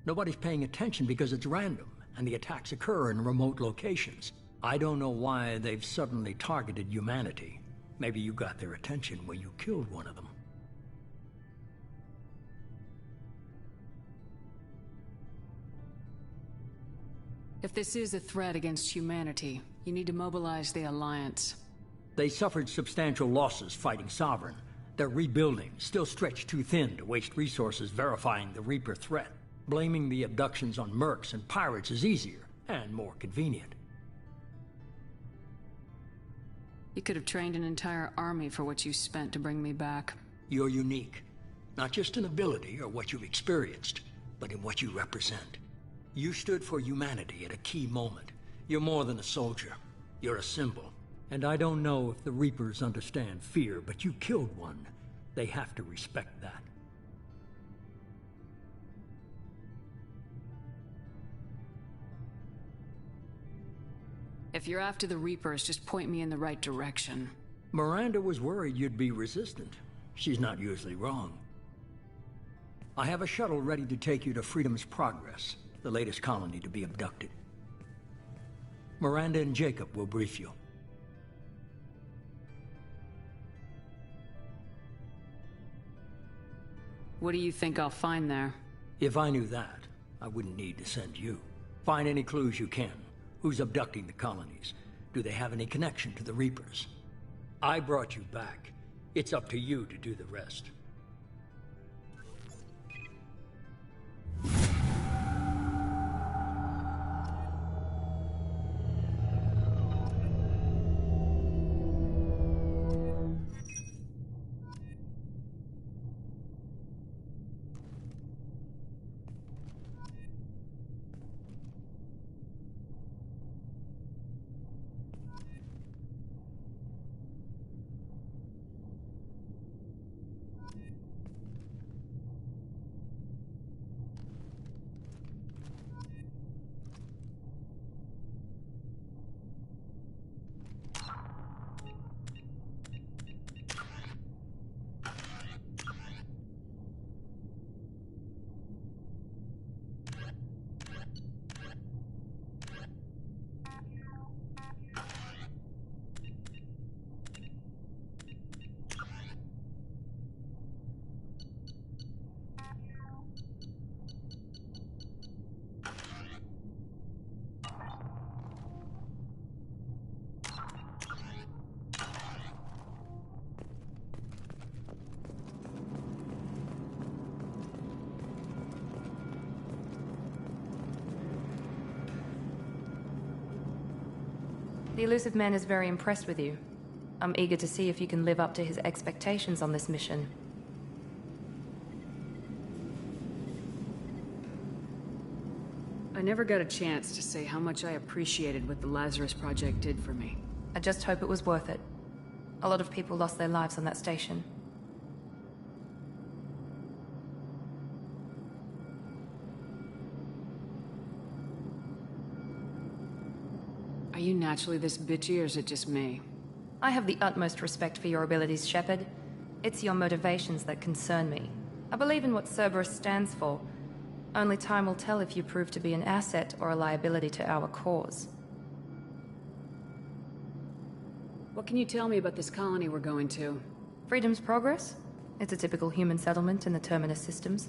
Nobody's paying attention because it's random, and the attacks occur in remote locations. I don't know why they've suddenly targeted humanity. Maybe you got their attention when you killed one of them. If this is a threat against humanity, you need to mobilize the Alliance. They suffered substantial losses fighting Sovereign. They're rebuilding, still stretched too thin to waste resources verifying the Reaper threat. Blaming the abductions on mercs and pirates is easier, and more convenient. You could have trained an entire army for what you spent to bring me back. You're unique. Not just in ability or what you've experienced, but in what you represent. You stood for humanity at a key moment. You're more than a soldier. You're a symbol. And I don't know if the Reapers understand fear, but you killed one. They have to respect that. If you're after the Reapers, just point me in the right direction. Miranda was worried you'd be resistant. She's not usually wrong. I have a shuttle ready to take you to Freedom's Progress, the latest colony to be abducted. Miranda and Jacob will brief you. What do you think I'll find there? If I knew that, I wouldn't need to send you. Find any clues you can. Who's abducting the colonies? Do they have any connection to the Reapers? I brought you back. It's up to you to do the rest. The elusive man is very impressed with you. I'm eager to see if you can live up to his expectations on this mission. I never got a chance to say how much I appreciated what the Lazarus Project did for me. I just hope it was worth it. A lot of people lost their lives on that station. Are you naturally this bitchy, or is it just me? I have the utmost respect for your abilities, Shepard. It's your motivations that concern me. I believe in what Cerberus stands for. Only time will tell if you prove to be an asset or a liability to our cause. What can you tell me about this colony we're going to? Freedom's Progress? It's a typical human settlement in the Terminus systems.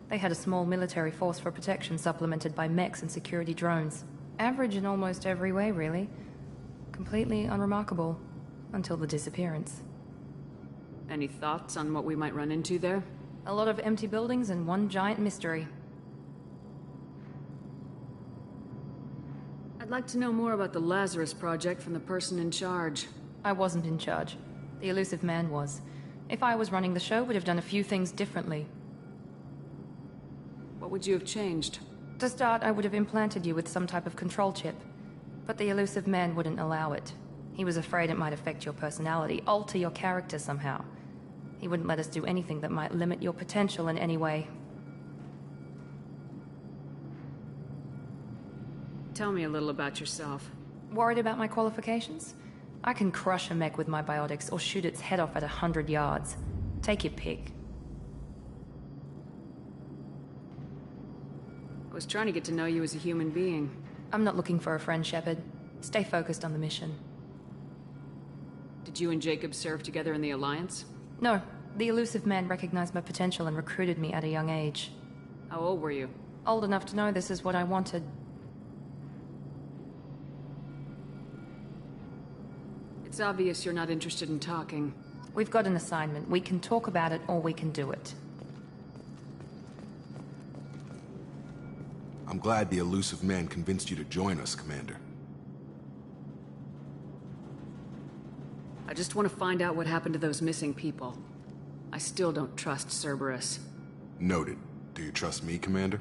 They had a small military force for protection supplemented by mechs and security drones. Average in almost every way, really. Completely unremarkable. Until the disappearance. Any thoughts on what we might run into there? A lot of empty buildings and one giant mystery. I'd like to know more about the Lazarus Project from the person in charge. I wasn't in charge. The elusive man was. If I was running the show, would have done a few things differently. What would you have changed? To start, I would have implanted you with some type of control chip. But the elusive man wouldn't allow it. He was afraid it might affect your personality, alter your character somehow. He wouldn't let us do anything that might limit your potential in any way. Tell me a little about yourself. Worried about my qualifications? I can crush a mech with my biotics or shoot its head off at 100 yards. Take your pick. I was trying to get to know you as a human being. I'm not looking for a friend, Shepard. Stay focused on the mission. Did you and Jacob serve together in the Alliance? No. The elusive man recognized my potential and recruited me at a young age. How old were you? Old enough to know this is what I wanted. It's obvious you're not interested in talking. We've got an assignment. We can talk about it or we can do it. I'm glad the elusive man convinced you to join us, Commander. I just want to find out what happened to those missing people. I still don't trust Cerberus. Noted. Do you trust me, Commander?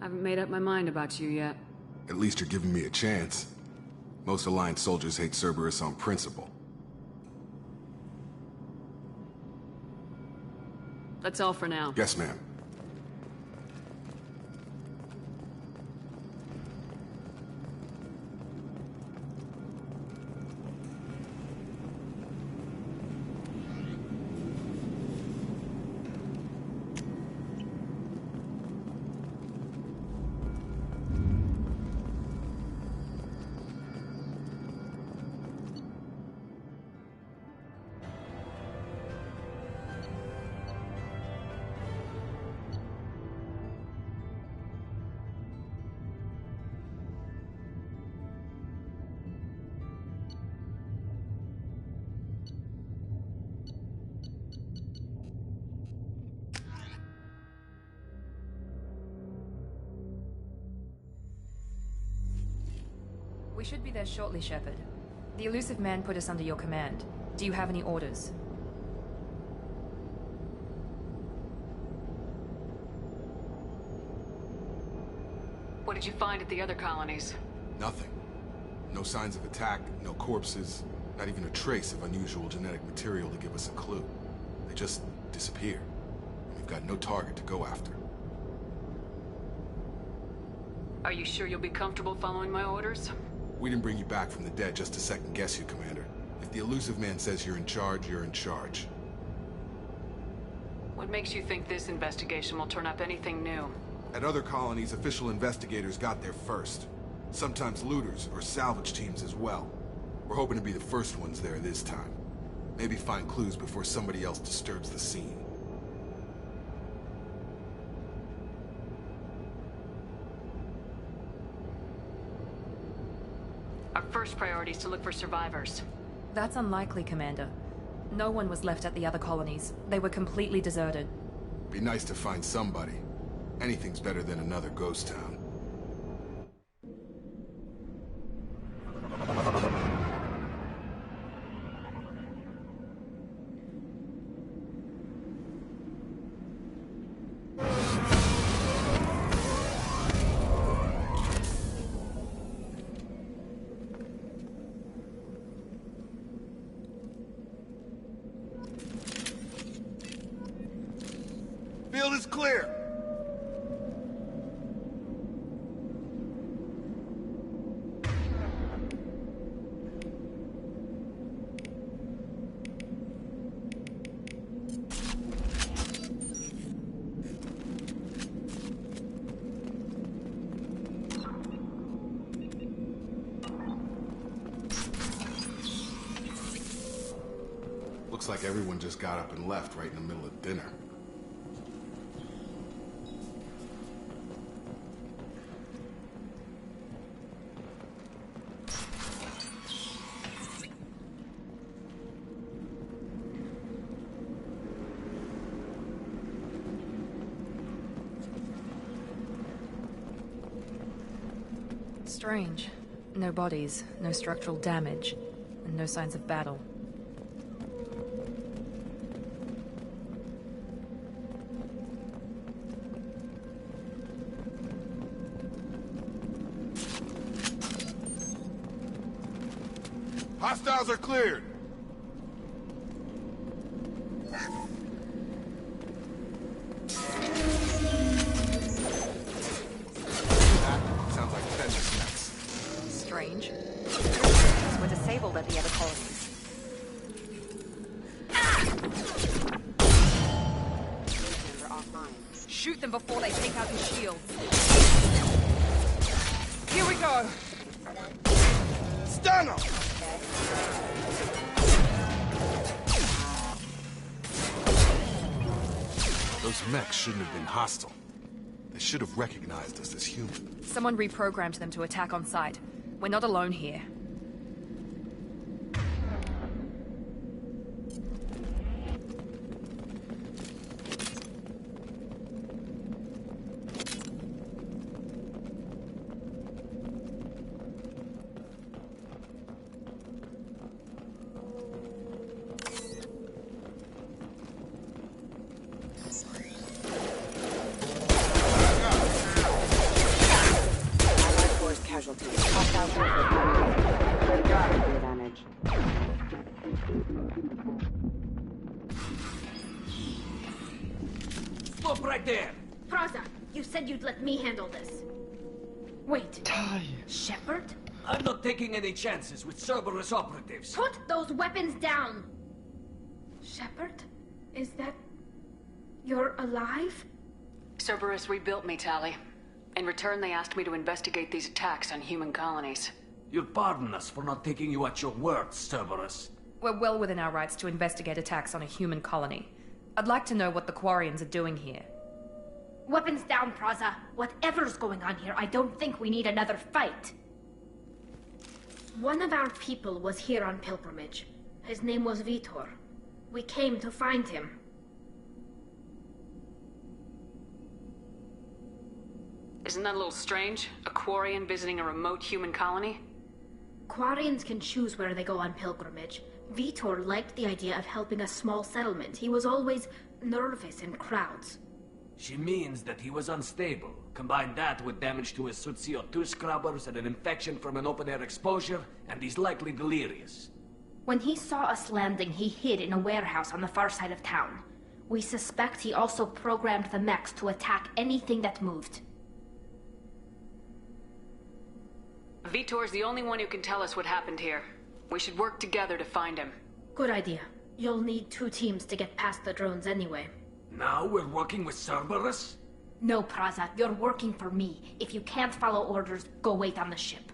I haven't made up my mind about you yet. At least you're giving me a chance. Most Alliance soldiers hate Cerberus on principle. That's all for now. Yes, ma'am. We should be there shortly, Shepard. The elusive man put us under your command. Do you have any orders? What did you find at the other colonies? Nothing. No signs of attack, no corpses, not even a trace of unusual genetic material to give us a clue. They just disappear. We've got no target to go after. Are you sure you'll be comfortable following my orders? We didn't bring you back from the dead just to second-guess you, Commander. If the elusive man says you're in charge, you're in charge. What makes you think this investigation will turn up anything new? At other colonies, official investigators got there first. Sometimes looters or salvage teams as well. We're hoping to be the first ones there this time. Maybe find clues before somebody else disturbs the scene. Our first priority is to look for survivors. That's unlikely, Commander. No one was left at the other colonies. They were completely deserted. Be nice to find somebody. Anything's better than another ghost town. is clear. Looks like everyone just got up and left right in the middle of dinner. Strange. No bodies, no structural damage, and no signs of battle. Hostiles are cleared. That sounds like fence nets. Strange. These were disabled at the other colonies. They're offline. Shoot them before they take out the shields. Here we go. Stun them! Those mechs shouldn't have been hostile. They should have recognized us as human. Someone reprogrammed them to attack on sight. We're not alone here. Stop right there! Praza, you said you'd let me handle this. Wait. Shepard? I'm not taking any chances with Cerberus operatives. Put those weapons down! Shepard? Is that... you're alive? Cerberus rebuilt me, Tali. In return, they asked me to investigate these attacks on human colonies. You'll pardon us for not taking you at your word, Cerberus. We're well within our rights to investigate attacks on a human colony. I'd like to know what the Quarians are doing here. Weapons down, Praza. Whatever's going on here, I don't think we need another fight. One of our people was here on pilgrimage. His name was Vitor. We came to find him. Isn't that a little strange? A Quarian visiting a remote human colony? Quarians can choose where they go on pilgrimage. Vitor liked the idea of helping a small settlement. He was always nervous in crowds. She means that he was unstable. Combine that with damage to his CO2 scrubbers and an infection from an open-air exposure, and he's likely delirious. When he saw us landing, he hid in a warehouse on the far side of town. We suspect he also programmed the mechs to attack anything that moved. Vitor's the only one who can tell us what happened here. We should work together to find him. Good idea. You'll need 2 teams to get past the drones anyway. Now we're working with Cerberus? No, Praza. You're working for me. If you can't follow orders, go wait on the ship.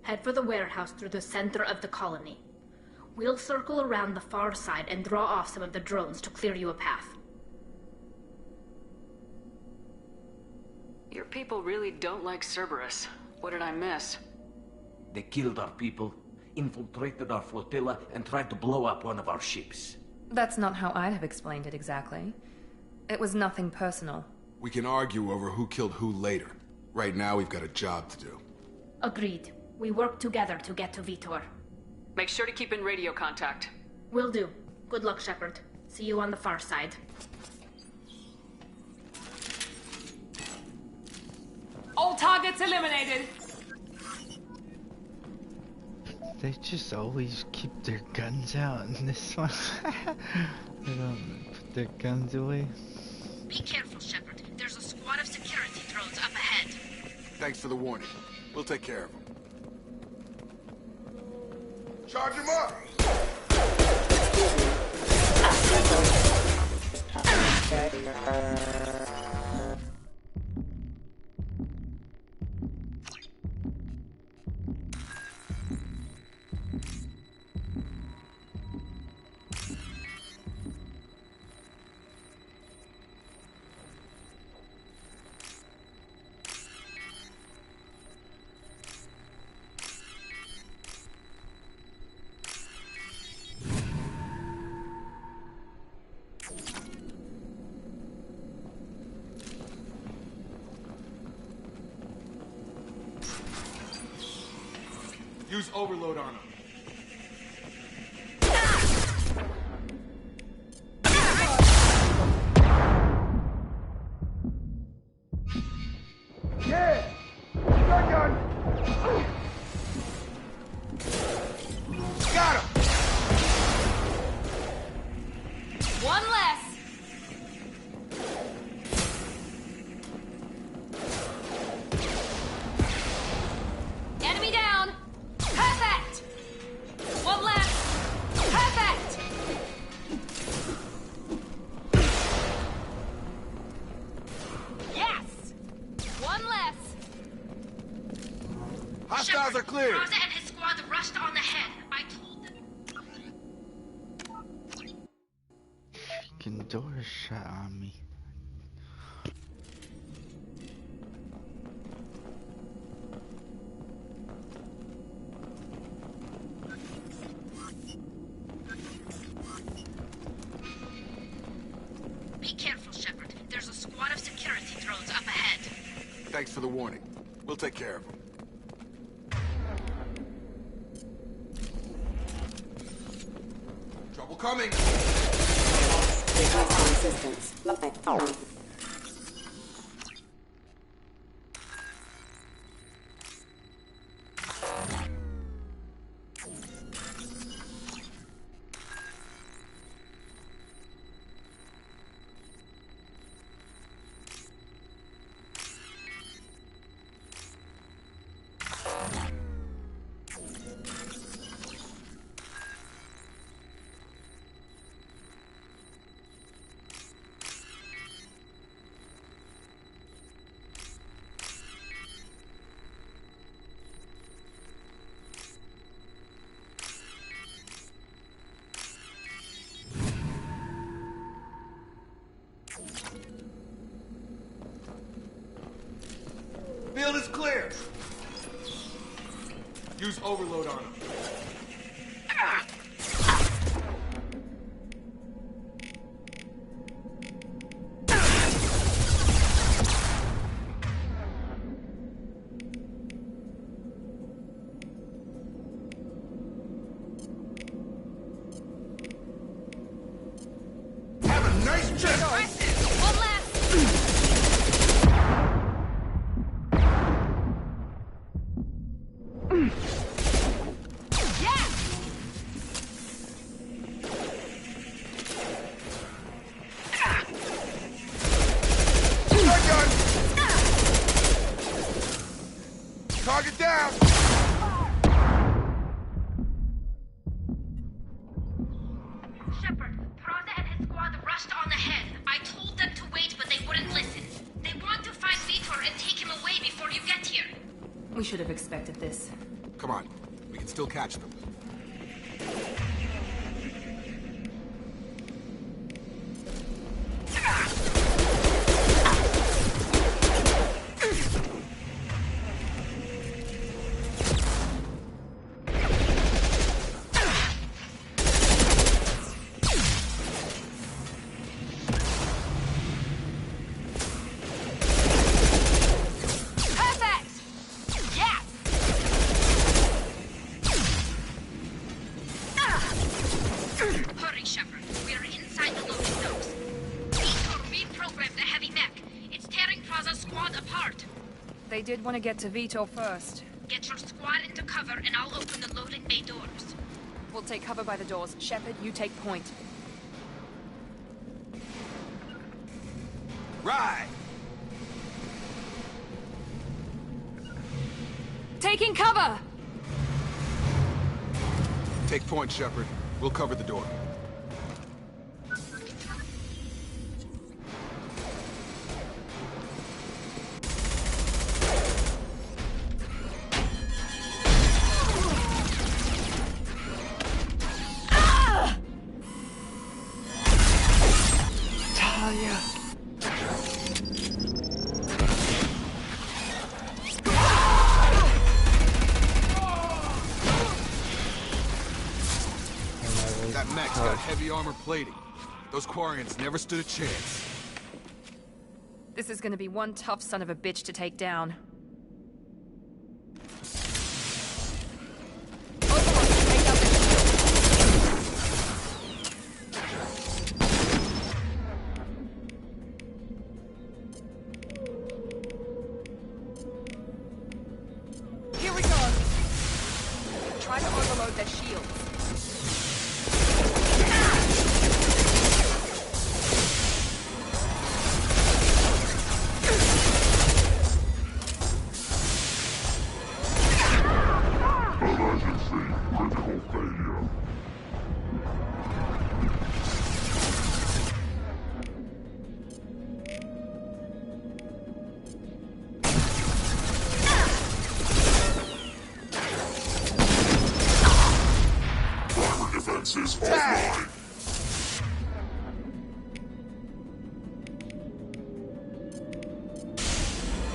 Head for the warehouse through the center of the colony. We'll circle around the far side and draw off some of the drones to clear you a path. Your people really don't like Cerberus. What did I miss? They killed our people, infiltrated our flotilla, and tried to blow up one of our ships. That's not how I'd have explained it exactly. It was nothing personal. We can argue over who killed who later. Right now, we've got a job to do. Agreed. We work together to get to Vitor. Make sure to keep in radio contact. Will do. Good luck, Shepard. See you on the far side. All targets eliminated! They just always keep their guns out in this one. They don't put their guns away. Be careful, Shepard. There's a squad of security drones up ahead. Thanks for the warning. We'll take care of them. Charge him up! Use overload on him. Yeah! Gun! Got him! One less! Enemy down! Perfect! One left! Perfect! Yes! One less! Hostiles are cleared! Raza and his squad rushed on ahead. I told them. Fucking door shut on me. Be careful, Shepard. There's a squad of security drones up ahead. Thanks for the warning. We'll take care of them. Trouble coming! Field is clear. Use overload on him. Have a nice trip. One left! Target down! Shepard, Raza and his squad rushed on ahead. I told them to wait, but they wouldn't listen. They want to find Vitor and take him away before you get here. We should have expected this. Come on, we can still catch them. Perfect! Yes! Hurry, Shepard. We're inside the loading zones. Vitor reprogrammed the heavy mech. It's tearing Raza's squad apart. They did want to get to Vitor first. Get your squad into cover, and I'll open the loading bay doors. We'll take cover by the doors. Shepard, you take point. Right! Taking cover! Take point, Shepard. We'll cover the door. Talia! That mech's got heavy armor plating. Those Quarians never stood a chance. This is gonna be one tough son of a bitch to take down. Here we go. Try to overload their shields.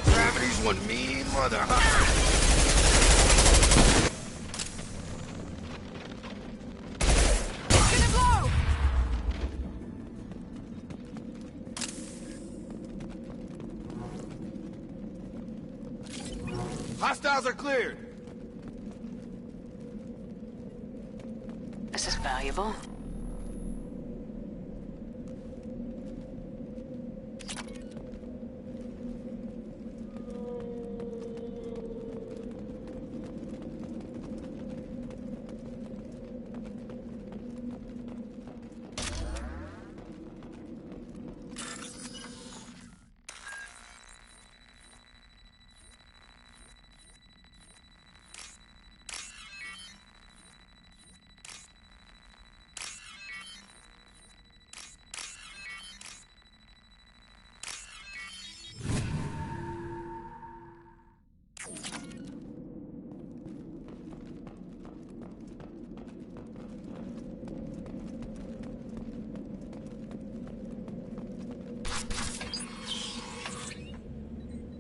Gravity's one mean mother. Gonna blow! Hostiles are cleared. This is valuable.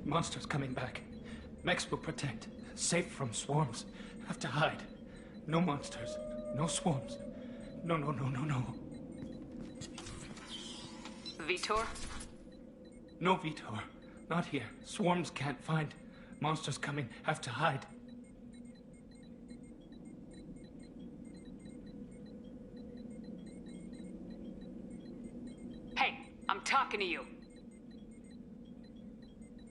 Monsters coming back. Mechs will protect. Safe from swarms. Have to hide. No monsters. No swarms. No. Vitor? No, Vitor. Not here. Swarms can't find. Monsters coming. Have to hide. Hey, I'm talking to you.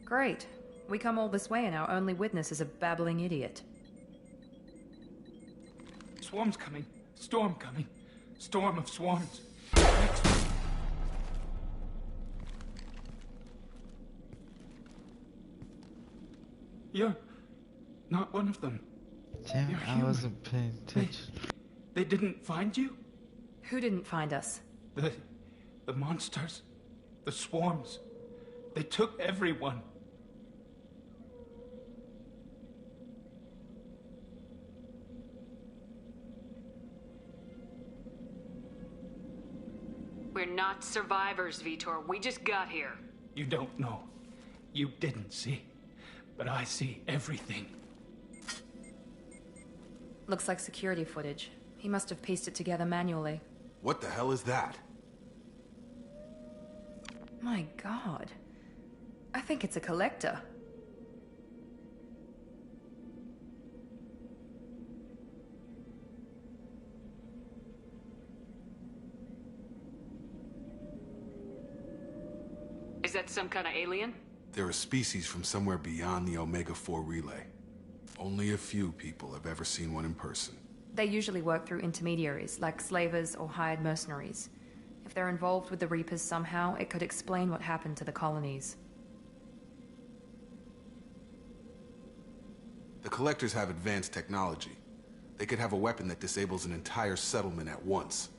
Great. We come all this way and our only witness is a babbling idiot. Swarms coming. Storm coming. Storm of swarms. You're not one of them. Damn, You're I human. wasn't paying attention. They didn't find you? Who didn't find us? The monsters. The swarms. They took everyone. We're not survivors, Vitor. We just got here. You don't know. You didn't see. But I see everything. Looks like security footage. He must have pieced it together manually. What the hell is that? My god. I think it's a collector. Is that some kind of alien? They're a species from somewhere beyond the Omega-4 relay. Only a few people have ever seen one in person. They usually work through intermediaries, like slavers or hired mercenaries. If they're involved with the Reapers somehow, it could explain what happened to the colonies. The Collectors have advanced technology. They could have a weapon that disables an entire settlement at once.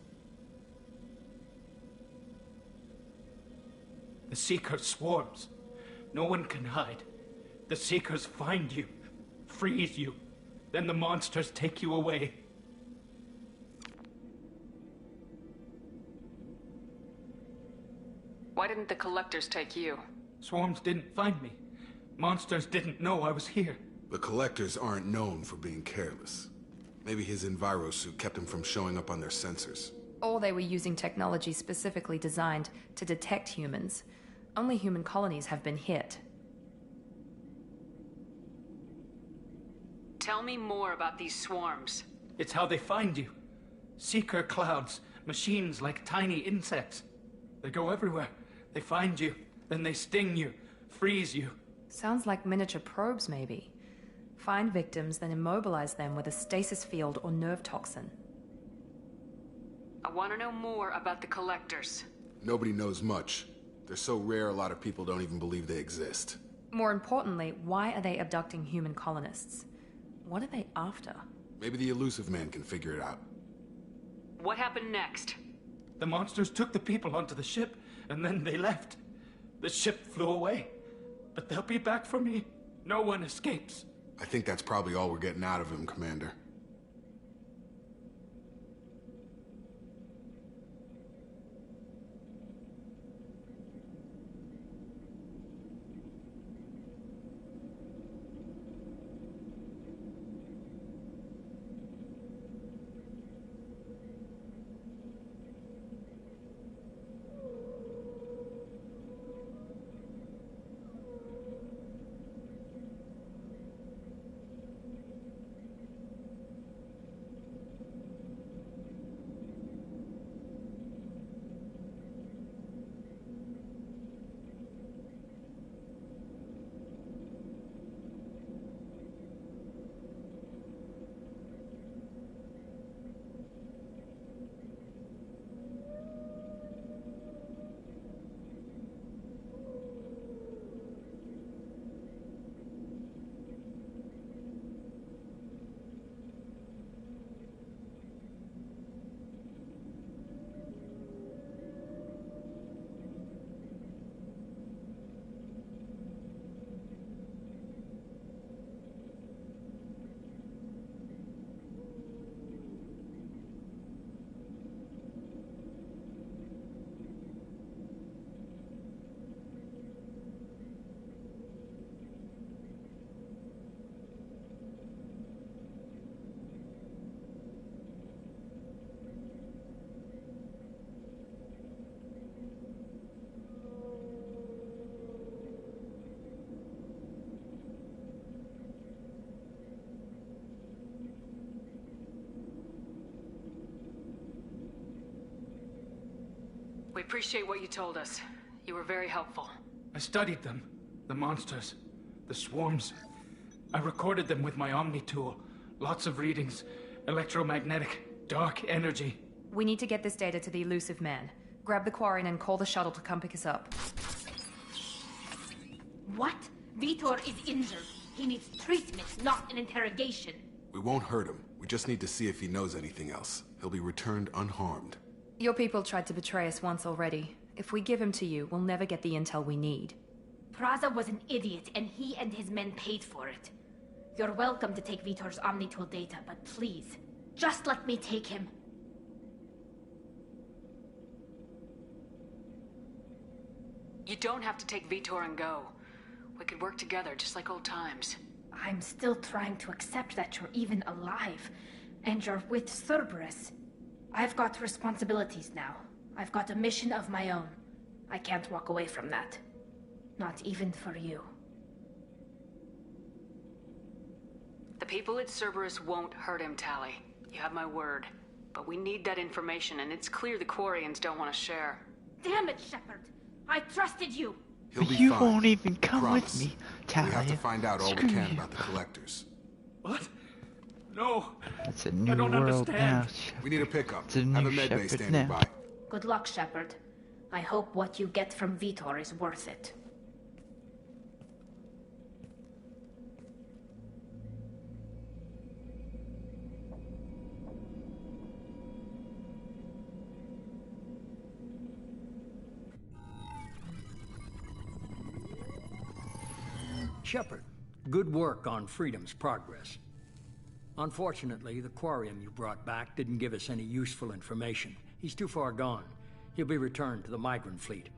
The Seeker swarms. No one can hide. The Seekers find you, freeze you, then the monsters take you away. Why didn't the Collectors take you? Swarms didn't find me. Monsters didn't know I was here. The Collectors aren't known for being careless. Maybe his enviro suit kept him from showing up on their sensors. Or they were using technology specifically designed to detect humans. Only human colonies have been hit. Tell me more about these swarms. It's how they find you. Seeker clouds, machines like tiny insects. They go everywhere. They find you, then they sting you, freeze you. Sounds like miniature probes, maybe. Find victims, then immobilize them with a stasis field or nerve toxin. I want to know more about the Collectors. Nobody knows much. They're so rare, a lot of people don't even believe they exist. More importantly, why are they abducting human colonists? What are they after? Maybe the Elusive Man can figure it out. What happened next? The monsters took the people onto the ship, and then they left. The ship flew away. But they'll be back for me. No one escapes. I think that's probably all we're getting out of him, Commander. We appreciate what you told us. You were very helpful. I studied them. The monsters. The swarms. I recorded them with my Omni tool. Lots of readings. Electromagnetic. Dark energy. We need to get this data to the Elusive Man. Grab the Quarian and call the shuttle to come pick us up. What? Vitor is injured. He needs treatment, not an interrogation. We won't hurt him. We just need to see if he knows anything else. He'll be returned unharmed. Your people tried to betray us once already. If we give him to you, we'll never get the intel we need. Praza was an idiot, and he and his men paid for it. You're welcome to take Vitor's Omnitool data, but please, just let me take him. You don't have to take Vitor and go. We could work together, just like old times. I'm still trying to accept that you're even alive, and you're with Cerberus. I've got responsibilities now. I've got a mission of my own. I can't walk away from that. Not even for you. The people at Cerberus won't hurt him, Tali. You have my word. But we need that information, and it's clear the Quarians don't want to share. Damn it, Shepard! I trusted you! He'll be You fine. won't even come Promise. with me, Talia. We have to find out all we Screw can you. about the Collectors. What? No. It's a new don't world understand. now, Shepard. We need a pickup. It's a Have new a med bay Shepard standing now. by. Good luck, Shepard. I hope what you get from Vitor is worth it. Shepard, good work on Freedom's progress. Unfortunately, the Quarium you brought back didn't give us any useful information. He's too far gone. He'll be returned to the migrant fleet.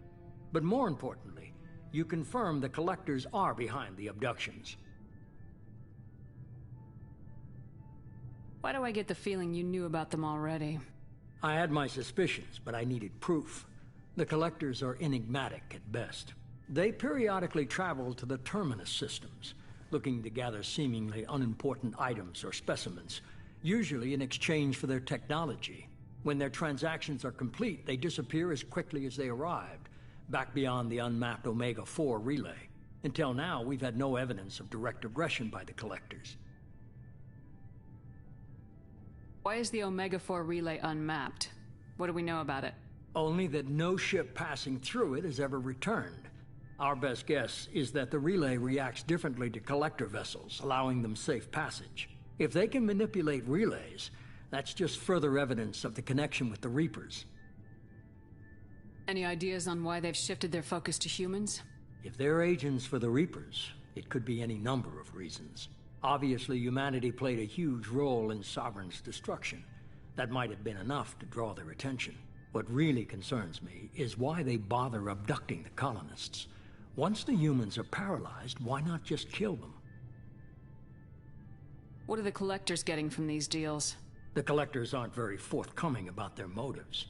But more importantly, you confirm the Collectors are behind the abductions. Why do I get the feeling you knew about them already? I had my suspicions, but I needed proof. The Collectors are enigmatic at best. They periodically travel to the Terminus systems, looking to gather seemingly unimportant items or specimens, usually in exchange for their technology. When their transactions are complete, they disappear as quickly as they arrived, back beyond the unmapped Omega-4 relay. Until now, we've had no evidence of direct aggression by the Collectors. Why is the Omega-4 relay unmapped? What do we know about it? Only that no ship passing through it has ever returned. Our best guess is that the relay reacts differently to Collector vessels, allowing them safe passage. If they can manipulate relays, that's just further evidence of the connection with the Reapers. Any ideas on why they've shifted their focus to humans? If they're agents for the Reapers, it could be any number of reasons. Obviously, humanity played a huge role in Sovereign's destruction. That might have been enough to draw their attention. What really concerns me is why they bother abducting the colonists. Once the humans are paralyzed, why not just kill them? What are the Collectors getting from these deals? The Collectors aren't very forthcoming about their motives.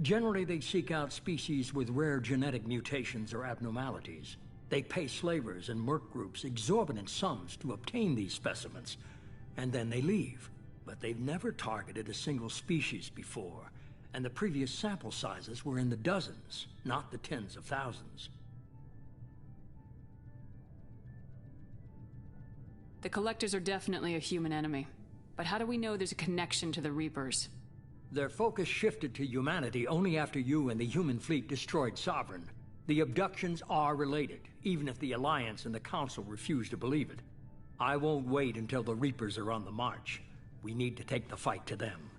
Generally, they seek out species with rare genetic mutations or abnormalities. They pay slavers and merc groups exorbitant sums to obtain these specimens, and then they leave. But they've never targeted a single species before, and the previous sample sizes were in the dozens, not the tens of thousands. The Collectors are definitely a human enemy. But how do we know there's a connection to the Reapers? Their focus shifted to humanity only after you and the human fleet destroyed Sovereign. The abductions are related, even if the Alliance and the Council refuse to believe it. I won't wait until the Reapers are on the march. We need to take the fight to them.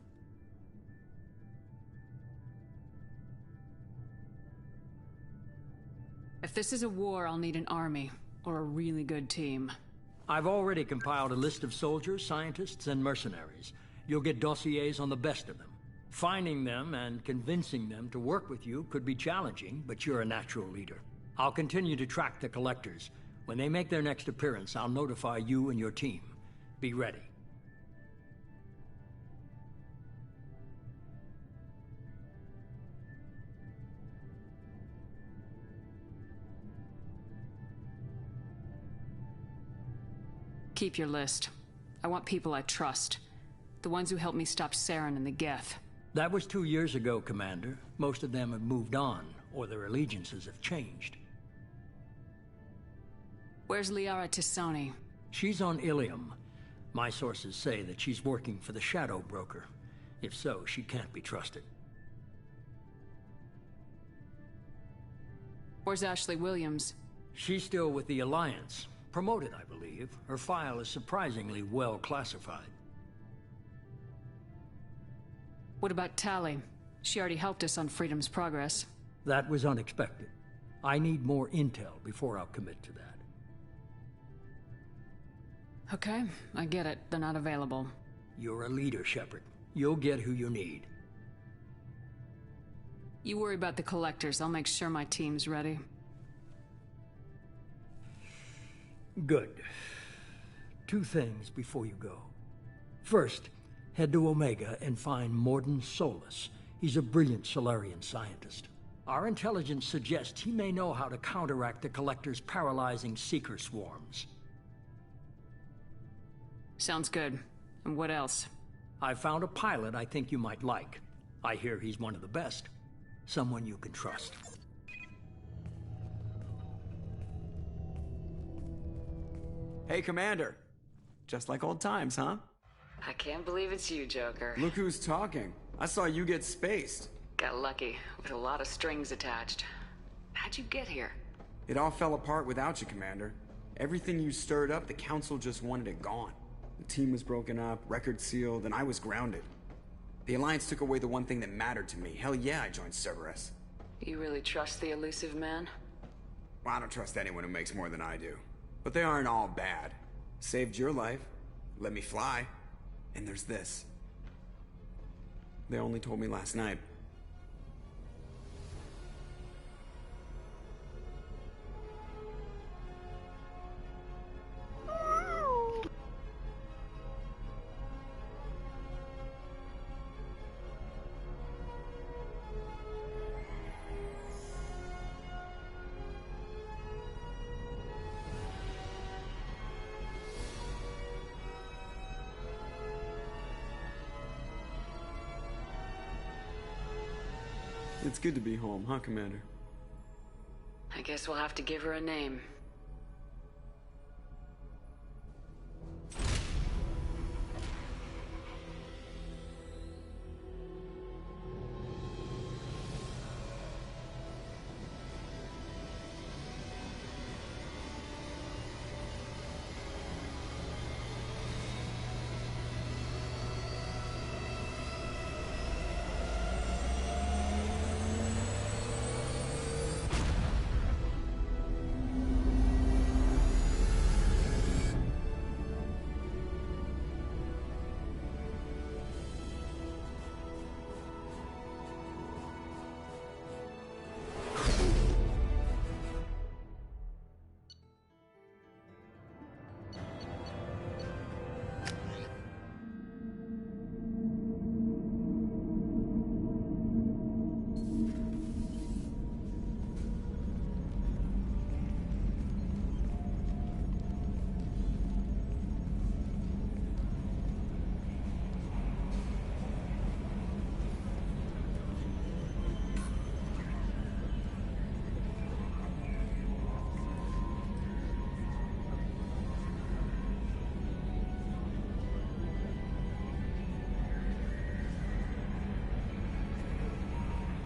If this is a war, I'll need an army, or a really good team. I've already compiled a list of soldiers, scientists, and mercenaries. You'll get dossiers on the best of them. Finding them and convincing them to work with you could be challenging, but you're a natural leader. I'll continue to track the Collectors. When they make their next appearance, I'll notify you and your team. Be ready. Keep your list. I want people I trust. The ones who helped me stop Saren and the Geth. That was 2 years ago, Commander. Most of them have moved on, or their allegiances have changed. Where's Liara T'Soni? She's on Ilium. My sources say that she's working for the Shadow Broker. If so, she can't be trusted. Where's Ashley Williams? She's still with the Alliance. Promoted, I believe. Her file is surprisingly well classified. What about Tali? She already helped us on Freedom's progress. That was unexpected. I need more intel before I'll commit to that. Okay, I get it. They're not available. You're a leader, Shepard. You'll get who you need. You worry about the Collectors. I'll make sure my team's ready. Good. 2 things before you go. First, head to Omega and find Mordin Solus. He's a brilliant Solarian scientist. Our intelligence suggests he may know how to counteract the Collector's paralyzing Seeker swarms. Sounds good. And what else? I found a pilot I think you might like. I hear he's one of the best. Someone you can trust. Hey, Commander. Just like old times, huh? I can't believe it's you, Joker. Look who's talking. I saw you get spaced. Got lucky, with a lot of strings attached. How'd you get here? It all fell apart without you, Commander. Everything you stirred up, the Council just wanted it gone. The team was broken up, record sealed, and I was grounded. The Alliance took away the one thing that mattered to me. Hell yeah, I joined Cerberus. You really trust the elusive man? Well, I don't trust anyone who makes more than I do. But they aren't all bad. Saved your life, let me fly, and there's this. They only told me last night. It's good to be home, huh, Commander? I guess we'll have to give her a name.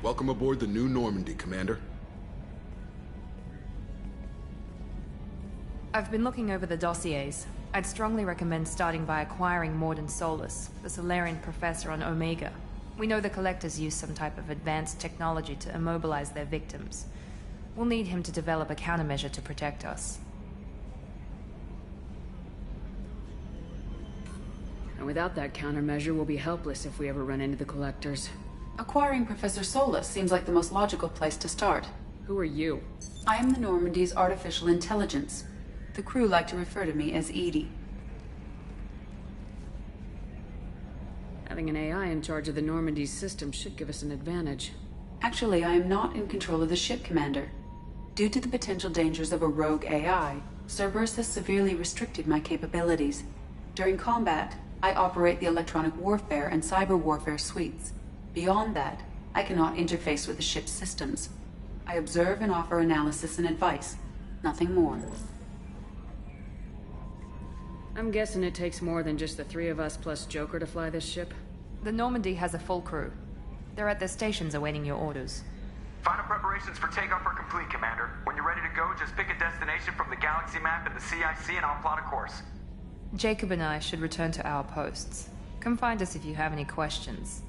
Welcome aboard the New Normandy, Commander. I've been looking over the dossiers. I'd strongly recommend starting by acquiring Morden Solus, the Solarian professor on Omega. We know the Collectors use some type of advanced technology to immobilize their victims. We'll need him to develop a countermeasure to protect us. And without that countermeasure, we'll be helpless if we ever run into the Collectors. Acquiring Professor Solus seems like the most logical place to start. Who are you? I am the Normandy's artificial intelligence. The crew like to refer to me as Edie. Having an AI in charge of the Normandy's system should give us an advantage. Actually, I am not in control of the ship, Commander. Due to the potential dangers of a rogue AI, Cerberus has severely restricted my capabilities. During combat, I operate the electronic warfare and cyber warfare suites. Beyond that, I cannot interface with the ship's systems. I observe and offer analysis and advice. Nothing more. I'm guessing it takes more than just the three of us plus Joker to fly this ship? The Normandy has a full crew. They're at their stations awaiting your orders. Final preparations for takeoff are complete, Commander. When you're ready to go, just pick a destination from the galaxy map and the CIC and I'll plot a course. Jacob and I should return to our posts. Come find us if you have any questions.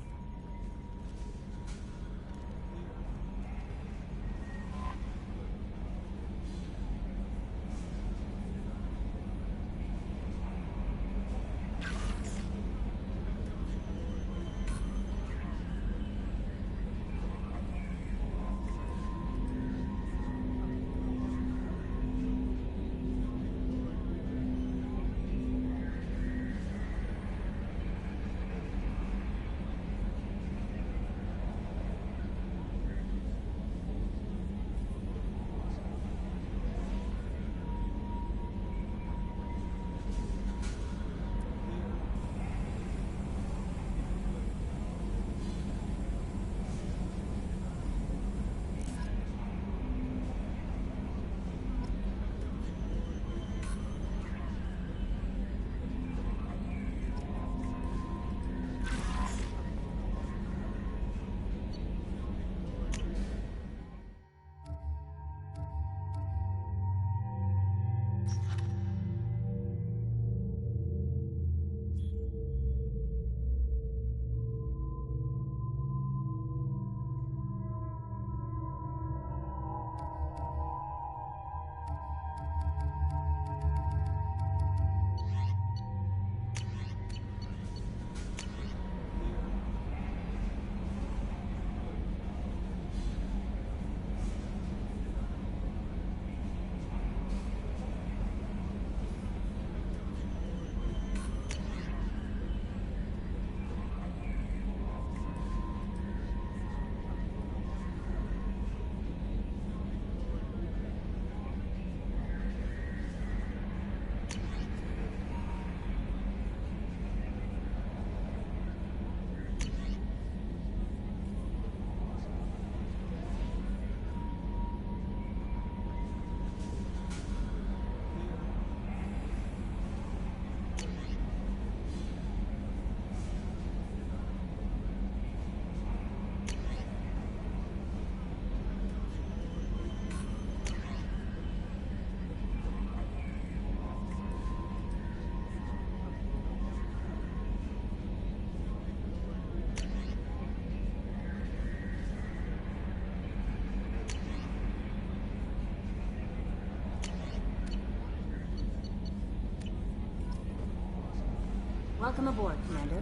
Welcome aboard, Commander.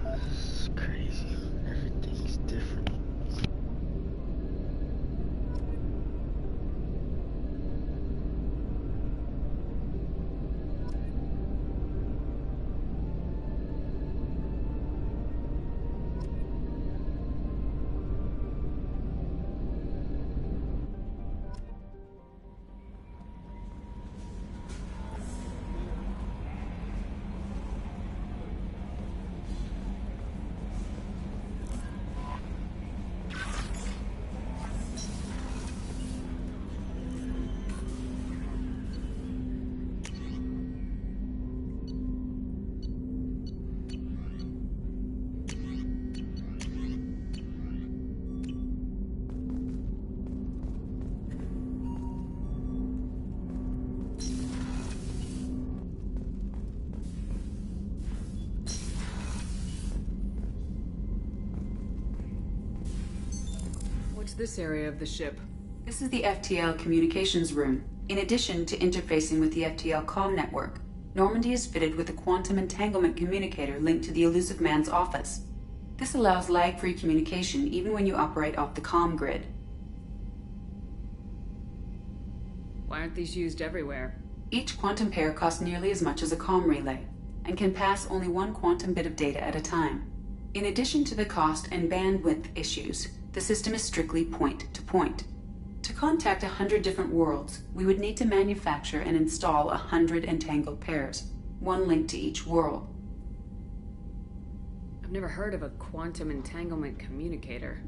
This is crazy. Everything's different. What's this area of the ship? This is the FTL communications room. In addition to interfacing with the FTL comm network, Normandy is fitted with a quantum entanglement communicator linked to the Elusive Man's office. This allows lag-free communication even when you operate off the comm grid. Why aren't these used everywhere? Each quantum pair costs nearly as much as a comm relay, and can pass only one quantum bit of data at a time. In addition to the cost and bandwidth issues, the system is strictly point-to-point. To contact 100 different worlds, we would need to manufacture and install 100 entangled pairs, one linked to each world. I've never heard of a quantum entanglement communicator.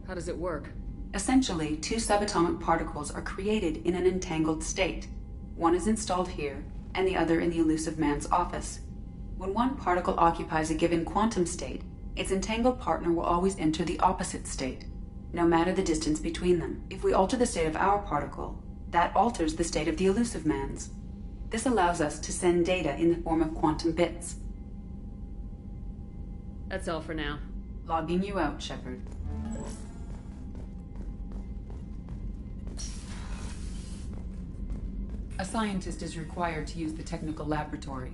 How does it work? Essentially, two subatomic particles are created in an entangled state. One is installed here, and the other in the Elusive Man's office. When one particle occupies a given quantum state, its entangled partner will always enter the opposite state, no matter the distance between them. If we alter the state of our particle, that alters the state of the Elusive Man's. This allows us to send data in the form of quantum bits. That's all for now. Logging you out, Shepard. A scientist is required to use the technical laboratory.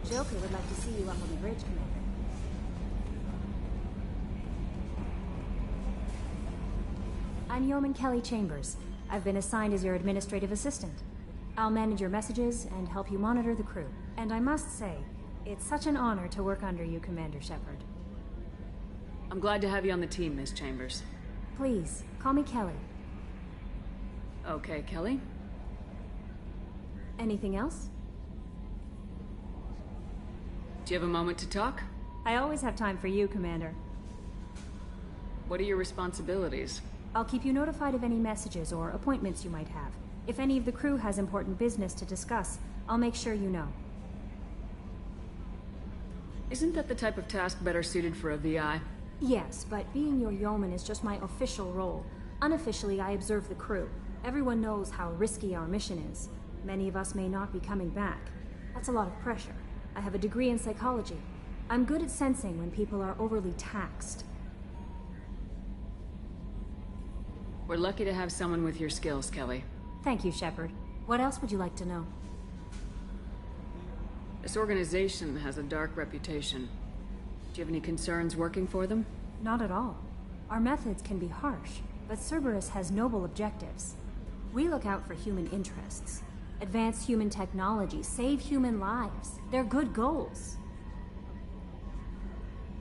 Joker would like to see you up on the bridge, Commander. I'm Yeoman Kelly Chambers. I've been assigned as your administrative assistant. I'll manage your messages and help you monitor the crew. And I must say, it's such an honor to work under you, Commander Shepard. I'm glad to have you on the team, Miss Chambers. Please, call me Kelly. Okay, Kelly. Anything else? Do you have a moment to talk? I always have time for you, Commander. What are your responsibilities? I'll keep you notified of any messages or appointments you might have. If any of the crew has important business to discuss, I'll make sure you know. Isn't that the type of task better suited for a VI? Yes, but being your yeoman is just my official role. Unofficially, I observe the crew. Everyone knows how risky our mission is. Many of us may not be coming back. That's a lot of pressure. I have a degree in psychology. I'm good at sensing when people are overly taxed. We're lucky to have someone with your skills, Kelly. Thank you, Shepard. What else would you like to know? This organization has a dark reputation. Do you have any concerns working for them? Not at all. Our methods can be harsh, but Cerberus has noble objectives. We look out for human interests. Advance human technology, save human lives. They're good goals.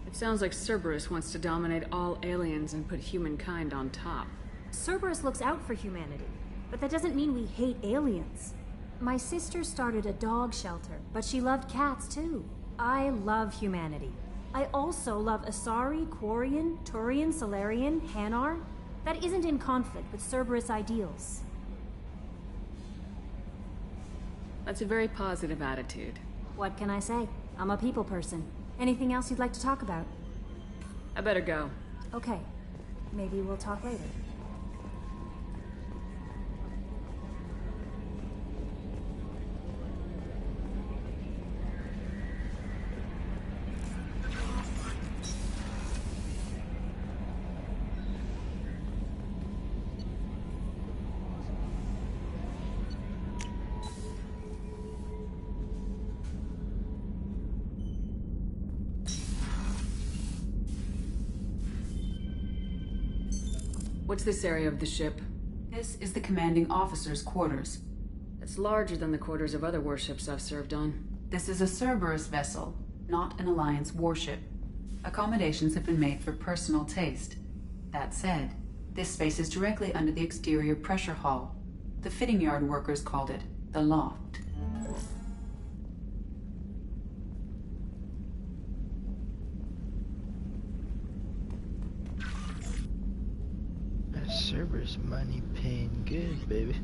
It sounds like Cerberus wants to dominate all aliens and put humankind on top. Cerberus looks out for humanity, but that doesn't mean we hate aliens. My sister started a dog shelter, but she loved cats too. I love humanity. I also love Asari, Quarian, Turian, Solarian, Hanar. That isn't in conflict with Cerberus ideals. That's a very positive attitude. What can I say? I'm a people person. Anything else you'd like to talk about? I better go. Okay. Maybe we'll talk later. What's this area of the ship? This is the commanding officer's quarters. It's larger than the quarters of other warships I've served on. This is a Cerberus vessel, not an Alliance warship. Accommodations have been made for personal taste. That said, this space is directly under the exterior pressure hull. The fitting yard workers called it the loft. Cerberus money paying good, baby.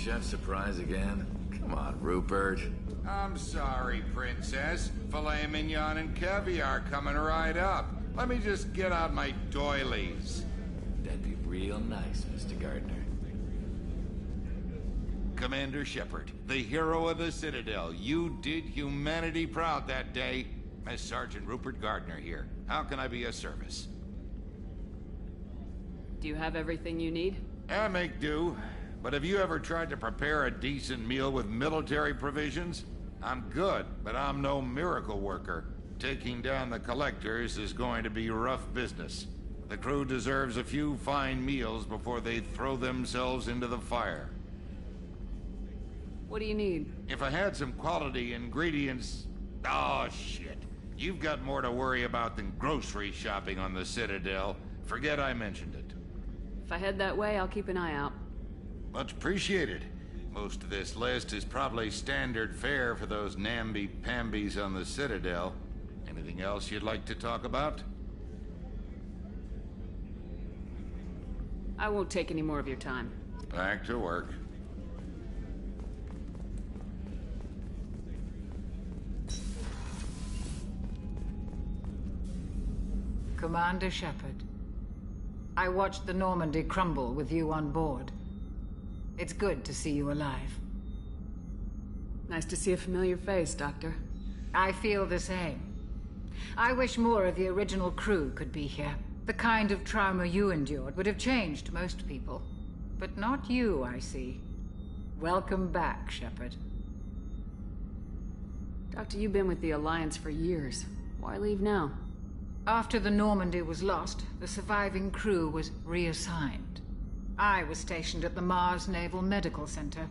Chef surprise again? Come on, Rupert. I'm sorry, Princess. Filet mignon and caviar coming right up. Let me just get out my doilies. That'd be real nice, Mr. Gardner. Commander Shepard, the hero of the Citadel. You did humanity proud that day. As Sergeant Rupert Gardner here. How can I be of service? Do you have everything you need? I make do. But have you ever tried to prepare a decent meal with military provisions? I'm good, but I'm no miracle worker. Taking down the collectors is going to be rough business. The crew deserves a few fine meals before they throw themselves into the fire. What do you need? If I had some quality ingredients... Oh, shit. You've got more to worry about than grocery shopping on the Citadel. Forget I mentioned it. If I head that way, I'll keep an eye out. Much appreciated. Most of this list is probably standard fare for those namby-pambies on the Citadel. Anything else you'd like to talk about? I won't take any more of your time. Back to work. Commander Shepard, I watched the Normandy crumble with you on board. It's good to see you alive. Nice to see a familiar face, Doctor. I feel the same. I wish more of the original crew could be here. The kind of trauma you endured would have changed most people. But not you, I see. Welcome back, Shepard. Doctor, you've been with the Alliance for years. Why leave now? After the Normandy was lost, the surviving crew was reassigned. I was stationed at the Mars Naval Medical Center.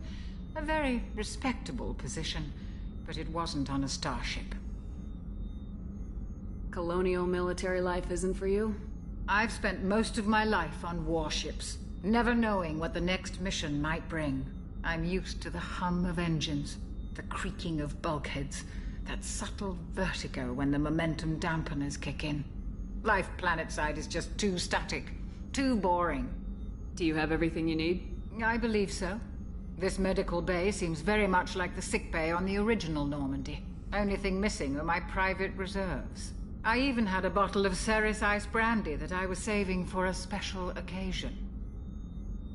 A very respectable position, but it wasn't on a starship. Colonial military life isn't for you? I've spent most of my life on warships, never knowing what the next mission might bring. I'm used to the hum of engines, the creaking of bulkheads, that subtle vertigo when the momentum dampeners kick in. Life planetside is just too static, too boring. Do you have everything you need? I believe so. This medical bay seems very much like the sick bay on the original Normandy. Only thing missing are my private reserves. I even had a bottle of Ceres Ice Brandy that I was saving for a special occasion.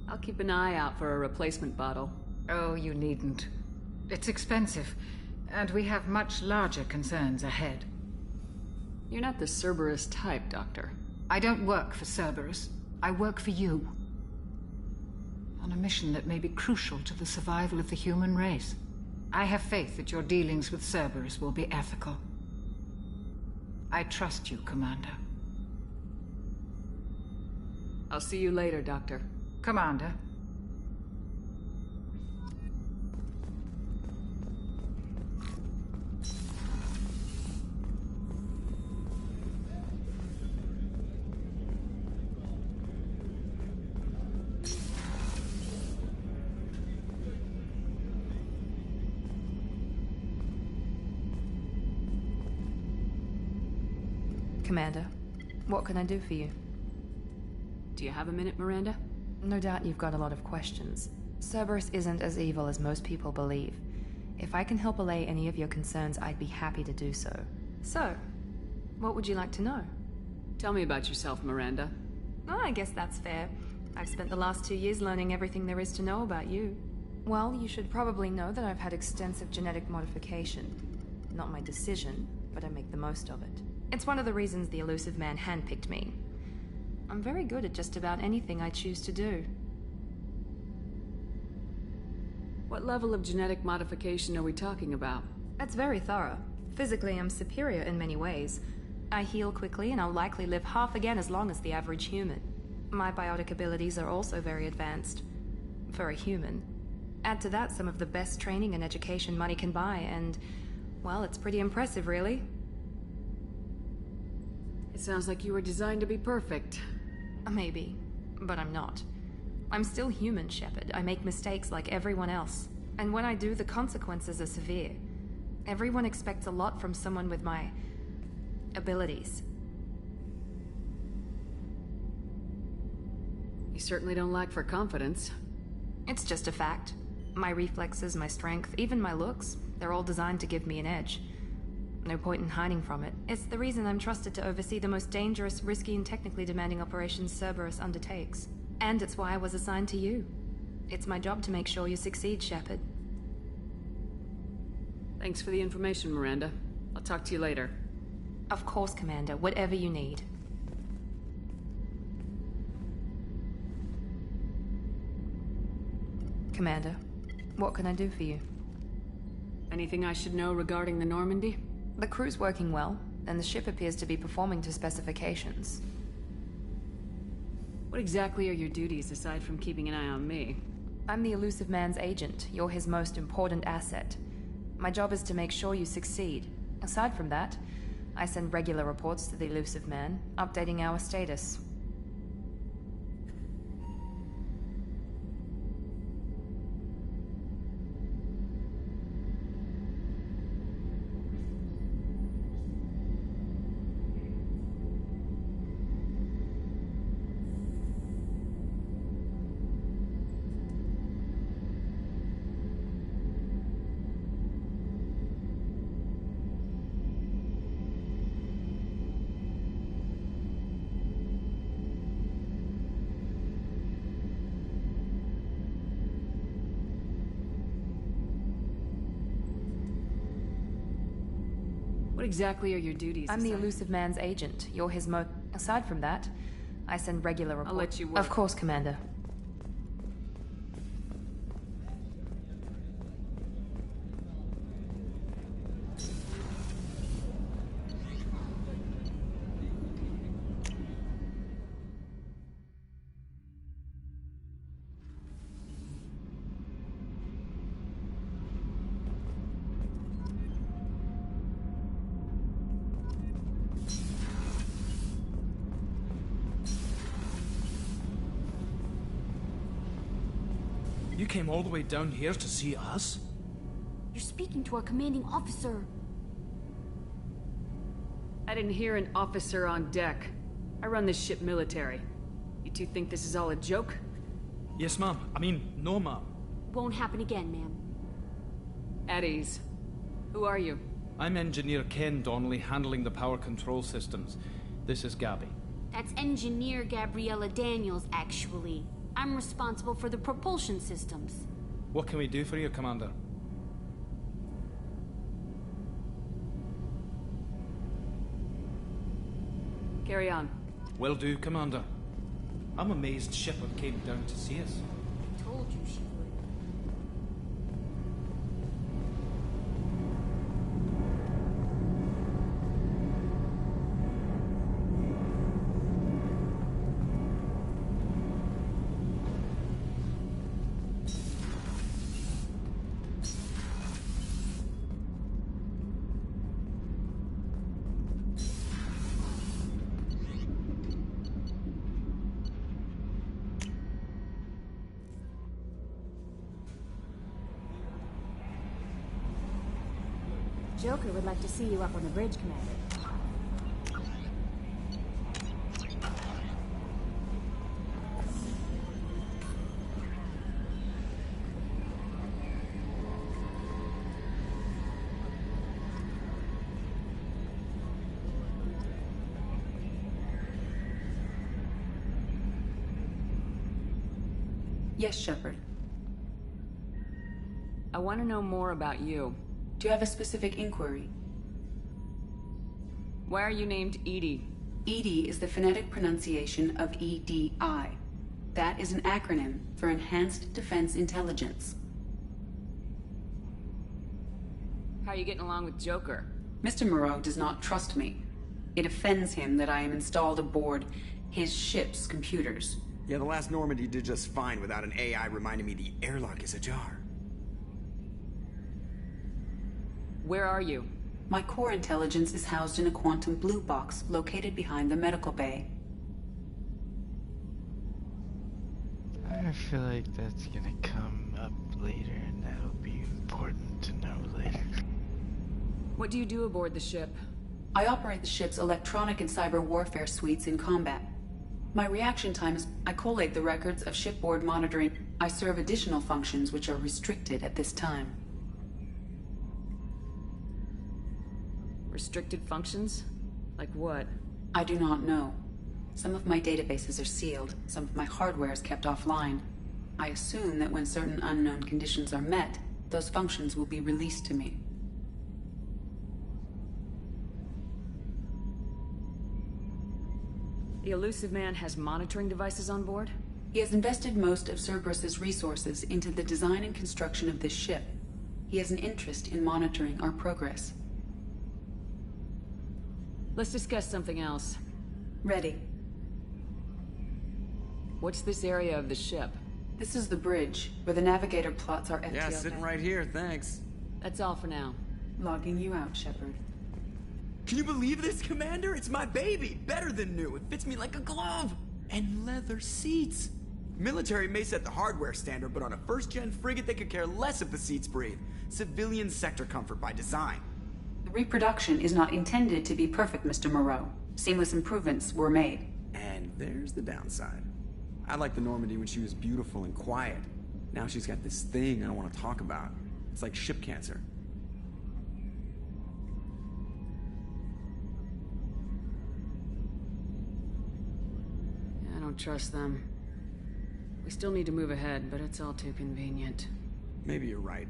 I'll keep an eye out for a replacement bottle. Oh, you needn't. It's expensive. And we have much larger concerns ahead. You're not the Cerberus type, Doctor. I don't work for Cerberus. I work for you. On a mission that may be crucial to the survival of the human race. I have faith that your dealings with Cerberus will be ethical. I trust you, Commander. I'll see you later, Doctor. Commander. Commander, what can I do for you? Do you have a minute, Miranda? No doubt you've got a lot of questions. Cerberus isn't as evil as most people believe. If I can help allay any of your concerns, I'd be happy to do so. So, what would you like to know? Tell me about yourself, Miranda. Oh, I guess that's fair. I've spent the last 2 years learning everything there is to know about you. Well, you should probably know that I've had extensive genetic modification. Not my decision, but I make the most of it. It's one of the reasons the elusive man handpicked me. I'm very good at just about anything I choose to do. What level of genetic modification are we talking about? That's very thorough. Physically, I'm superior in many ways. I heal quickly, and I'll likely live half again as long as the average human. My biotic abilities are also very advanced. For a human. Add to that some of the best training and education money can buy, and, well, it's pretty impressive, really. It sounds like you were designed to be perfect. Maybe, but I'm not. I'm still human, Shepard. I make mistakes like everyone else. And when I do, the consequences are severe. Everyone expects a lot from someone with my abilities. You certainly don't lack for confidence. It's just a fact. My reflexes, my strength, even my looks, they're all designed to give me an edge. No point in hiding from it. It's the reason I'm trusted to oversee the most dangerous, risky, and technically demanding operations Cerberus undertakes. And it's why I was assigned to you. It's my job to make sure you succeed, Shepard. Thanks for the information, Miranda. I'll talk to you later. Of course, Commander. Whatever you need. Commander, what can I do for you? Anything I should know regarding the Normandy? The crew's working well, and the ship appears to be performing to specifications. What exactly are your duties, aside from keeping an eye on me? I'm the Elusive Man's agent. You're his most important asset. My job is to make sure you succeed. Aside from that, I send regular reports to the Elusive Man, updating our status. What exactly are your duties? I'm the Elusive Man's agent. You're his Aside from that, I send regular reports. I'll let you work. Of course, Commander. You came all the way down here to see us? You're speaking to our commanding officer. I didn't hear an officer on deck. I run this ship military. You two think this is all a joke? Yes, ma'am. I mean, no, ma'am. Won't happen again, ma'am. At ease. Who are you? I'm Engineer Ken Donnelly, handling the power control systems. This is Gabby. That's Engineer Gabriella Daniels, actually. I'm responsible for the propulsion systems. What can we do for you, Commander? Carry on. Will do, Commander. I'm amazed Shepard came down to see us. Told you she would. Joker would like to see you up on the bridge, Commander. Yes, Shepard. I want to know more about you. Do you have a specific inquiry? Why are you named EDI? EDI is the phonetic pronunciation of EDI. That is an acronym for Enhanced Defense Intelligence. How are you getting along with Joker? Mr. Moreau does not trust me. It offends him that I am installed aboard his ship's computers. Yeah, the last Normandy did just fine without an AI reminding me the airlock is ajar. Where are you? My core intelligence is housed in a quantum blue box located behind the medical bay. I feel like that's gonna come up later, and that'll be important to know later. What do you do aboard the ship? I operate the ship's electronic and cyber warfare suites in combat. My reaction times, I collate the records of shipboard monitoring. I serve additional functions which are restricted at this time. Restricted functions? Like what? I do not know. Some of my databases are sealed, some of my hardware is kept offline. I assume that when certain unknown conditions are met, those functions will be released to me. The elusive man has monitoring devices on board? He has invested most of Cerberus's resources into the design and construction of this ship. He has an interest in monitoring our progress. Let's discuss something else. Ready. What's this area of the ship? This is the bridge, where the navigator plots our FTL. Yeah, sitting right here, thanks. That's all for now. Logging you out, Shepard. Can you believe this, Commander? It's my baby! Better than new. It fits me like a glove! And leather seats! Military may set the hardware standard, but on a first-gen frigate they could care less if the seats breathe. Civilian sector comfort by design. The reproduction is not intended to be perfect, Mr. Moreau. Seamless improvements were made. And there's the downside. I liked the Normandy when she was beautiful and quiet. Now she's got this thing I don't want to talk about. It's like ship cancer. I don't trust them. We still need to move ahead, but it's all too convenient. Maybe you're right.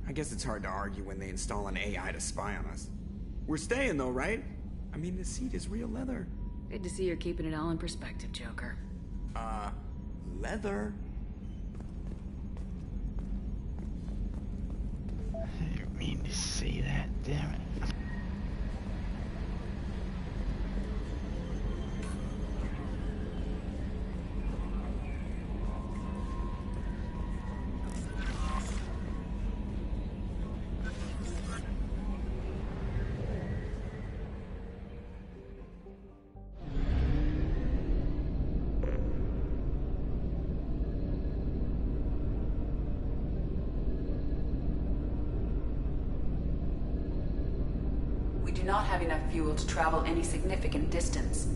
I guess it's hard to argue when they install an AI to spy on us. We're staying though, right? I mean, the seat is real leather. Good to see you're keeping it all in perspective, Joker. Leather? I didn't mean to say that, damn it. We do not have enough fuel to travel any significant distance.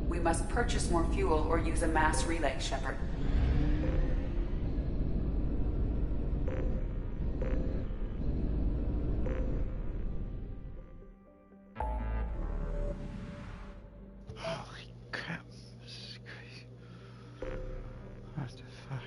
We must purchase more fuel or use a mass relay, Shepard. Holy crap, this is crazy. What the fuck?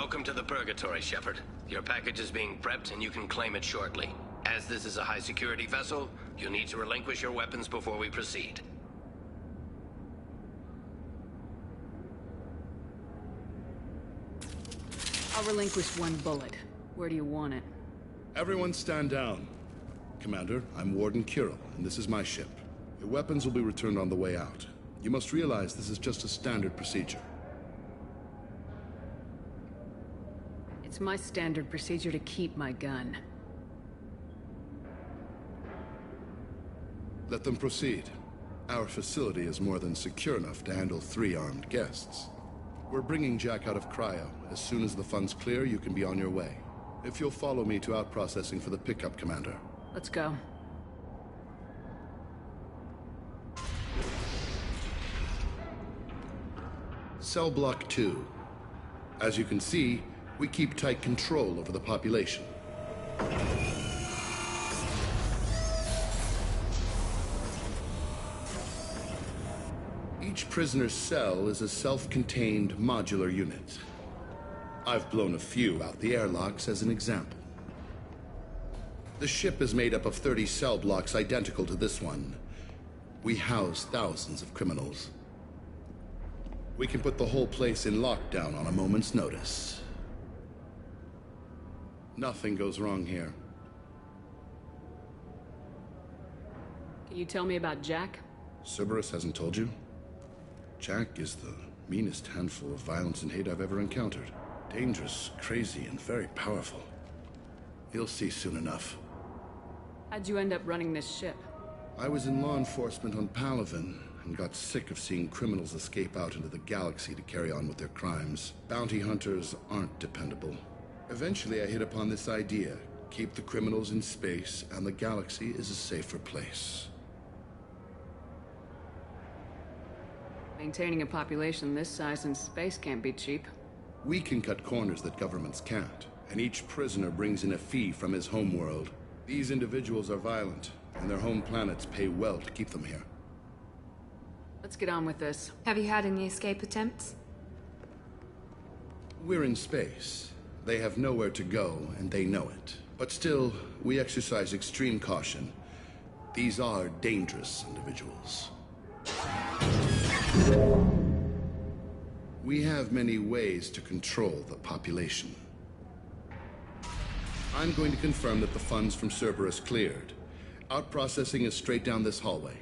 Welcome to the Purgatory, Shepard. Your package is being prepped and you can claim it shortly. As this is a high-security vessel, you'll need to relinquish your weapons before we proceed. I'll relinquish one bullet. Where do you want it? Everyone stand down. Commander, I'm Warden Kirill, and this is my ship. Your weapons will be returned on the way out. You must realize this is just a standard procedure. It's my standard procedure to keep my gun. Let them proceed. Our facility is more than secure enough to handle 3 armed guests. We're bringing Jack out of cryo. As soon as the funds clear, you can be on your way. If you'll follow me to out-processing for the pickup, Commander. Let's go. Cell Block 2. As you can see, we keep tight control over the population. Each prisoner's cell is a self-contained modular unit. I've blown a few out the airlocks as an example. The ship is made up of 30 cell blocks identical to this one. We house thousands of criminals. We can put the whole place in lockdown on a moment's notice. Nothing goes wrong here. Can you tell me about Jack? Cerberus hasn't told you? Jack is the meanest handful of violence and hate I've ever encountered. Dangerous, crazy, and very powerful. You'll see soon enough. How'd you end up running this ship? I was in law enforcement on Palaven, and got sick of seeing criminals escape out into the galaxy to carry on with their crimes. Bounty hunters aren't dependable. Eventually I hit upon this idea. Keep the criminals in space, and the galaxy is a safer place. Maintaining a population this size in space can't be cheap. We can cut corners that governments can't, and each prisoner brings in a fee from his homeworld. These individuals are violent, and their home planets pay well to keep them here. Let's get on with this. Have you had any escape attempts? We're in space. They have nowhere to go, and they know it. But still, we exercise extreme caution. These are dangerous individuals. We have many ways to control the population. I'm going to confirm that the funds from Cerberus cleared. Out-processing is straight down this hallway.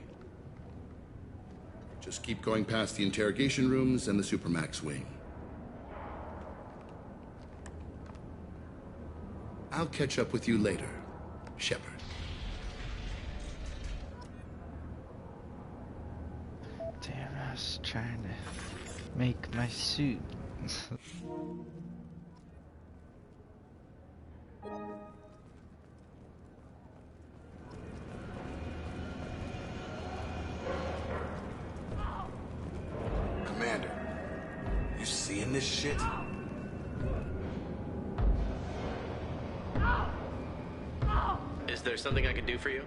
Just keep going past the interrogation rooms and the Supermax wing. I'll catch up with you later, Shepard. Damn, I was trying to make my suit. Commander, you seeing this shit? Is there something I can do for you?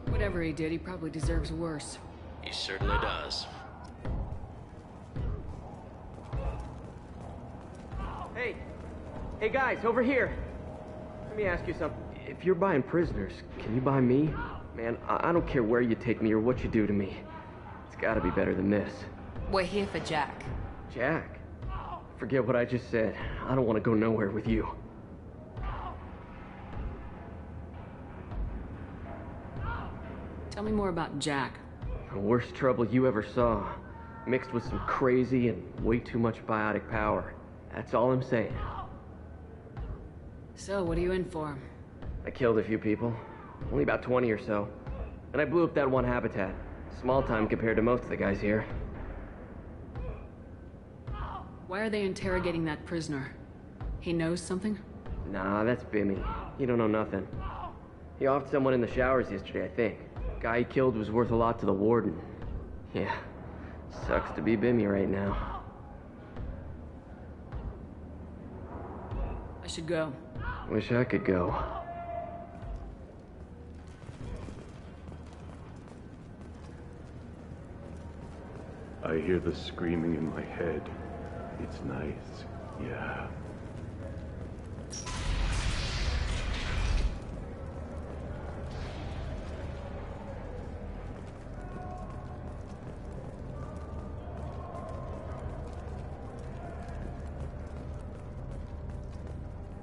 Whatever he did, he probably deserves worse. He certainly does. Hey! Hey guys, over here! Let me ask you something. If you're buying prisoners, can you buy me? Man, I don't care where you take me or what you do to me. It's gotta be better than this. We're here for Jack. Jack? Forget what I just said. I don't want to go nowhere with you. Tell me more about Jack. The worst trouble you ever saw. Mixed with some crazy and way too much biotic power. That's all I'm saying. So, what are you in for? I killed a few people. Only about 20 or so. And I blew up that one habitat. Small time compared to most of the guys here. Why are they interrogating that prisoner? He knows something? Nah, that's Bimmy. He don't know nothing. He offed someone in the showers yesterday, I think. Guy he killed was worth a lot to the warden. Yeah, sucks to be Bimmy right now. I should go. Wish I could go. I hear the screaming in my head. It's nice, yeah.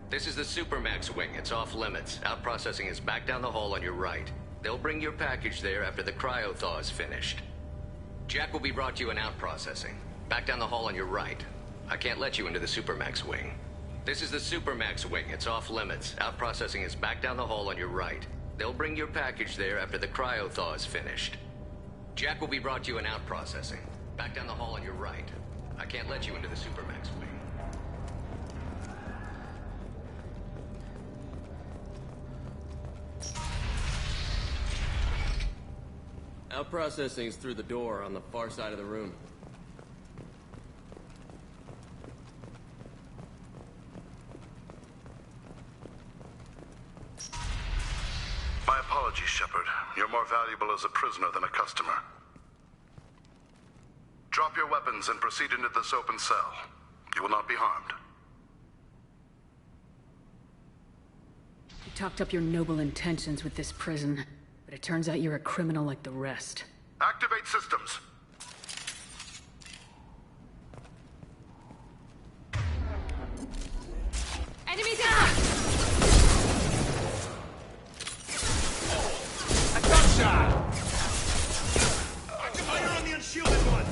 This is the Supermax wing. It's off limits. Out processing is back down the hall on your right. They'll bring your package there after the cryo thaw is finished. Jack will be brought to you in out processing. Back down the hall on your right. I can't let you into the Supermax wing. This is the Supermax wing. It's off limits. Out-processing is back down the hall on your right. They'll bring your package there after the cryo-thaw is finished. Jack will be brought to you in out-processing. Back down the hall on your right. I can't let you into the Supermax wing. Out-processing's through the door on the far side of the room. My apologies, Shepard. You're more valuable as a prisoner than a customer. Drop your weapons and proceed into this open cell. You will not be harmed. You talked up your noble intentions with this prison, but it turns out you're a criminal like the rest. Activate systems. Enemies in! A gunshot! Fire on the unshielded one!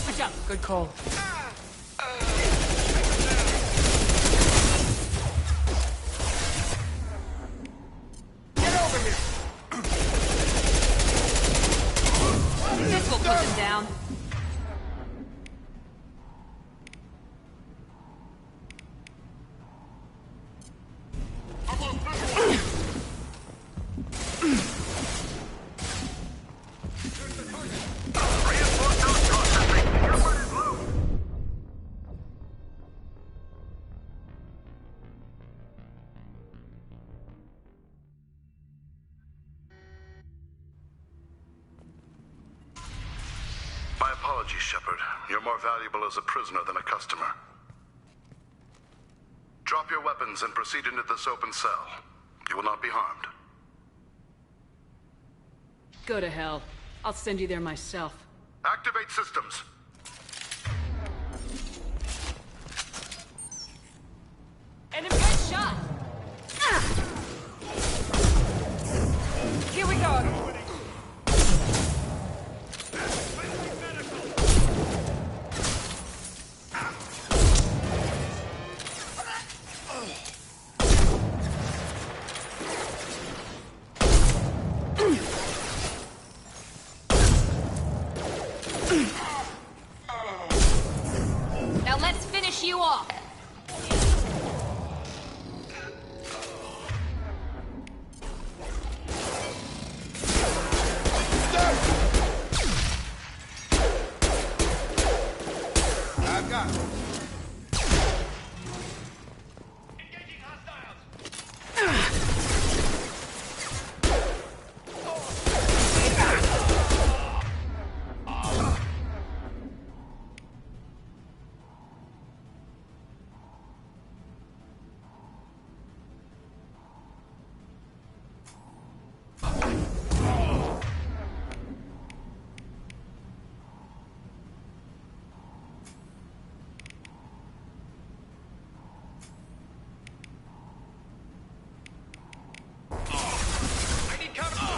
Watch out! Good call. Get over here! This will put them down. My apologies, Shepard. You're more valuable as a prisoner than a customer. Drop your weapons and proceed into this open cell. You will not be harmed. Go to hell. I'll send you there myself. Activate systems. Enemy shot! Here we go! Now let's finish you off! I've got it.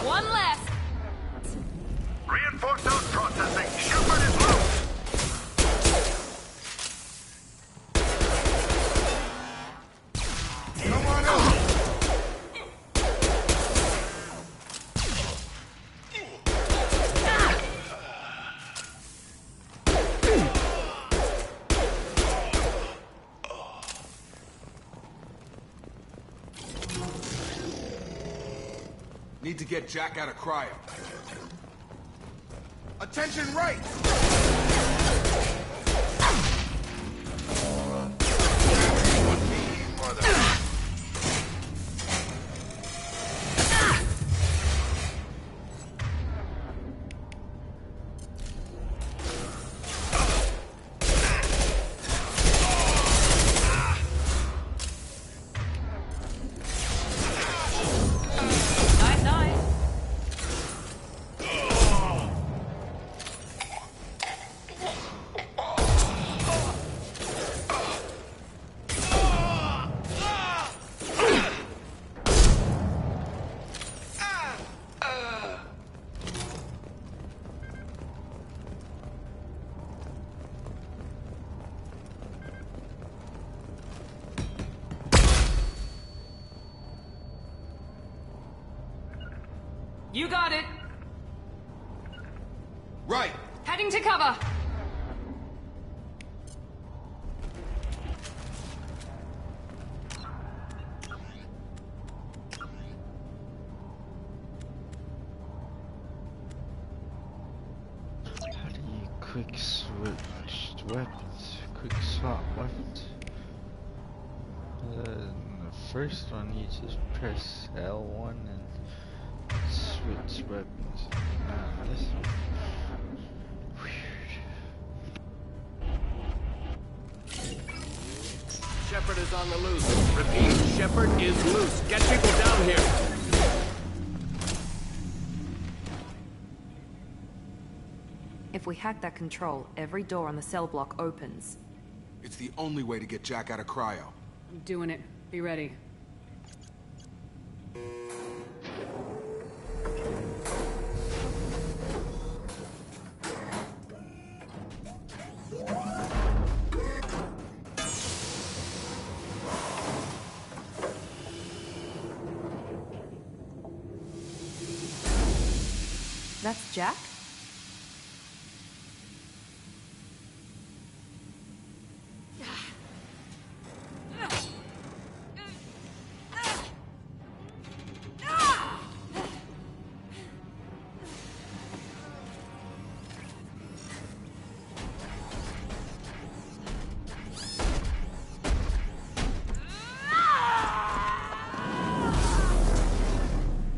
One left! Reinforce those processing. Shepard is loose. Come on out. Need to get Jack out of cryo. Attention right! Nice, nice. You got it. Right. Heading to cover. How do you quick switch weapons? Quick swap weapons? The first one you just press L1 and switch weapons. This one. Shepard is on the loose. Repeat, Shepard is loose. Get people down here. If we hack that control, every door on the cell block opens. It's the only way to get Jack out of cryo. I'm doing it. Be ready. That's Jack?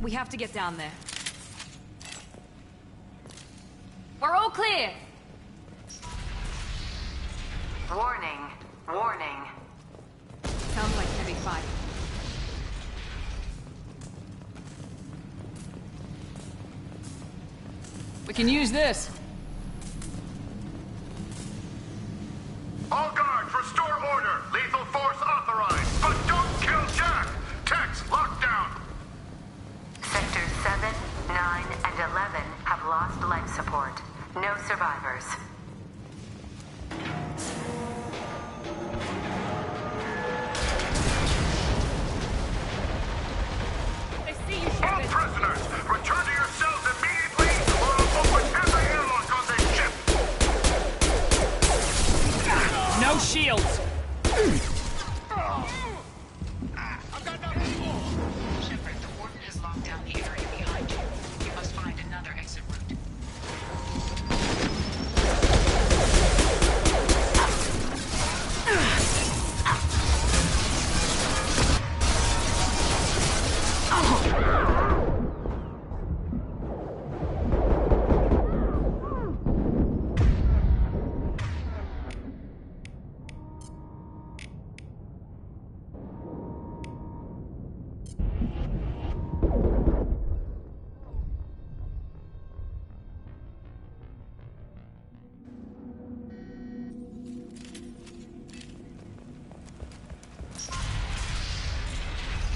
We have to get down there. We're all clear! Warning. Warning. Sounds like heavy fight. We can use this. All guards, restore order. Lethal force authorized. But don't kill Jack. Techs, lockdown. Sectors 7, 9, and 11 have lost life support. No survivors. They see you, All Shepard. prisoners, return to your cells immediately, or I'll open every airlock on this ship. No shields. Shepard, the warden has locked down the area behind you. You must find another exit route.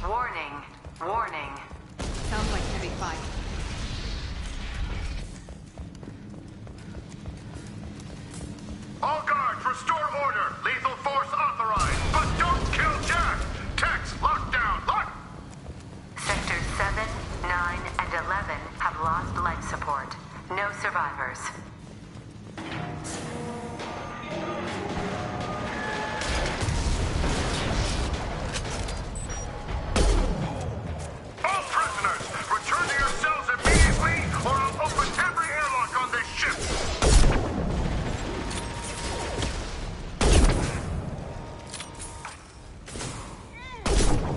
Warning. Warning. Sounds like heavy fight. All guards, restore order. Lethal force authorized. But don't kill Jack. Techs, lockdown. Lock. Sectors 7, 9, and 11 have lost life support. No survivors. All prisoners, return to your cells immediately, or I'll open every airlock on this ship.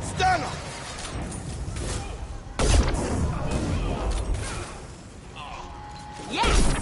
Stand up! Yes!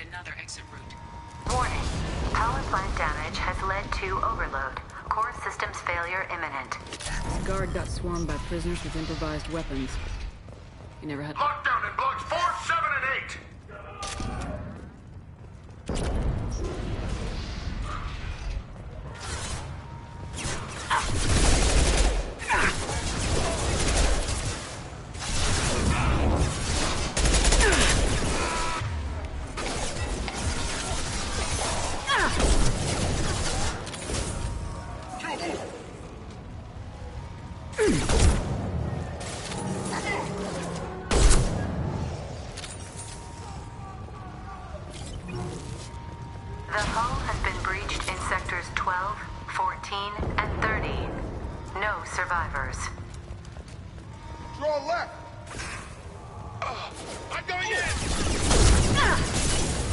another exit route. Warning. Power plant damage has led to overload. Core systems failure imminent. This guard got swarmed by prisoners with improvised weapons. He never had... Lockdown in blocks 4, 7, and 8! The hull has been breached in sectors 12, 14, and 30. No survivors. Draw left! I'm going in!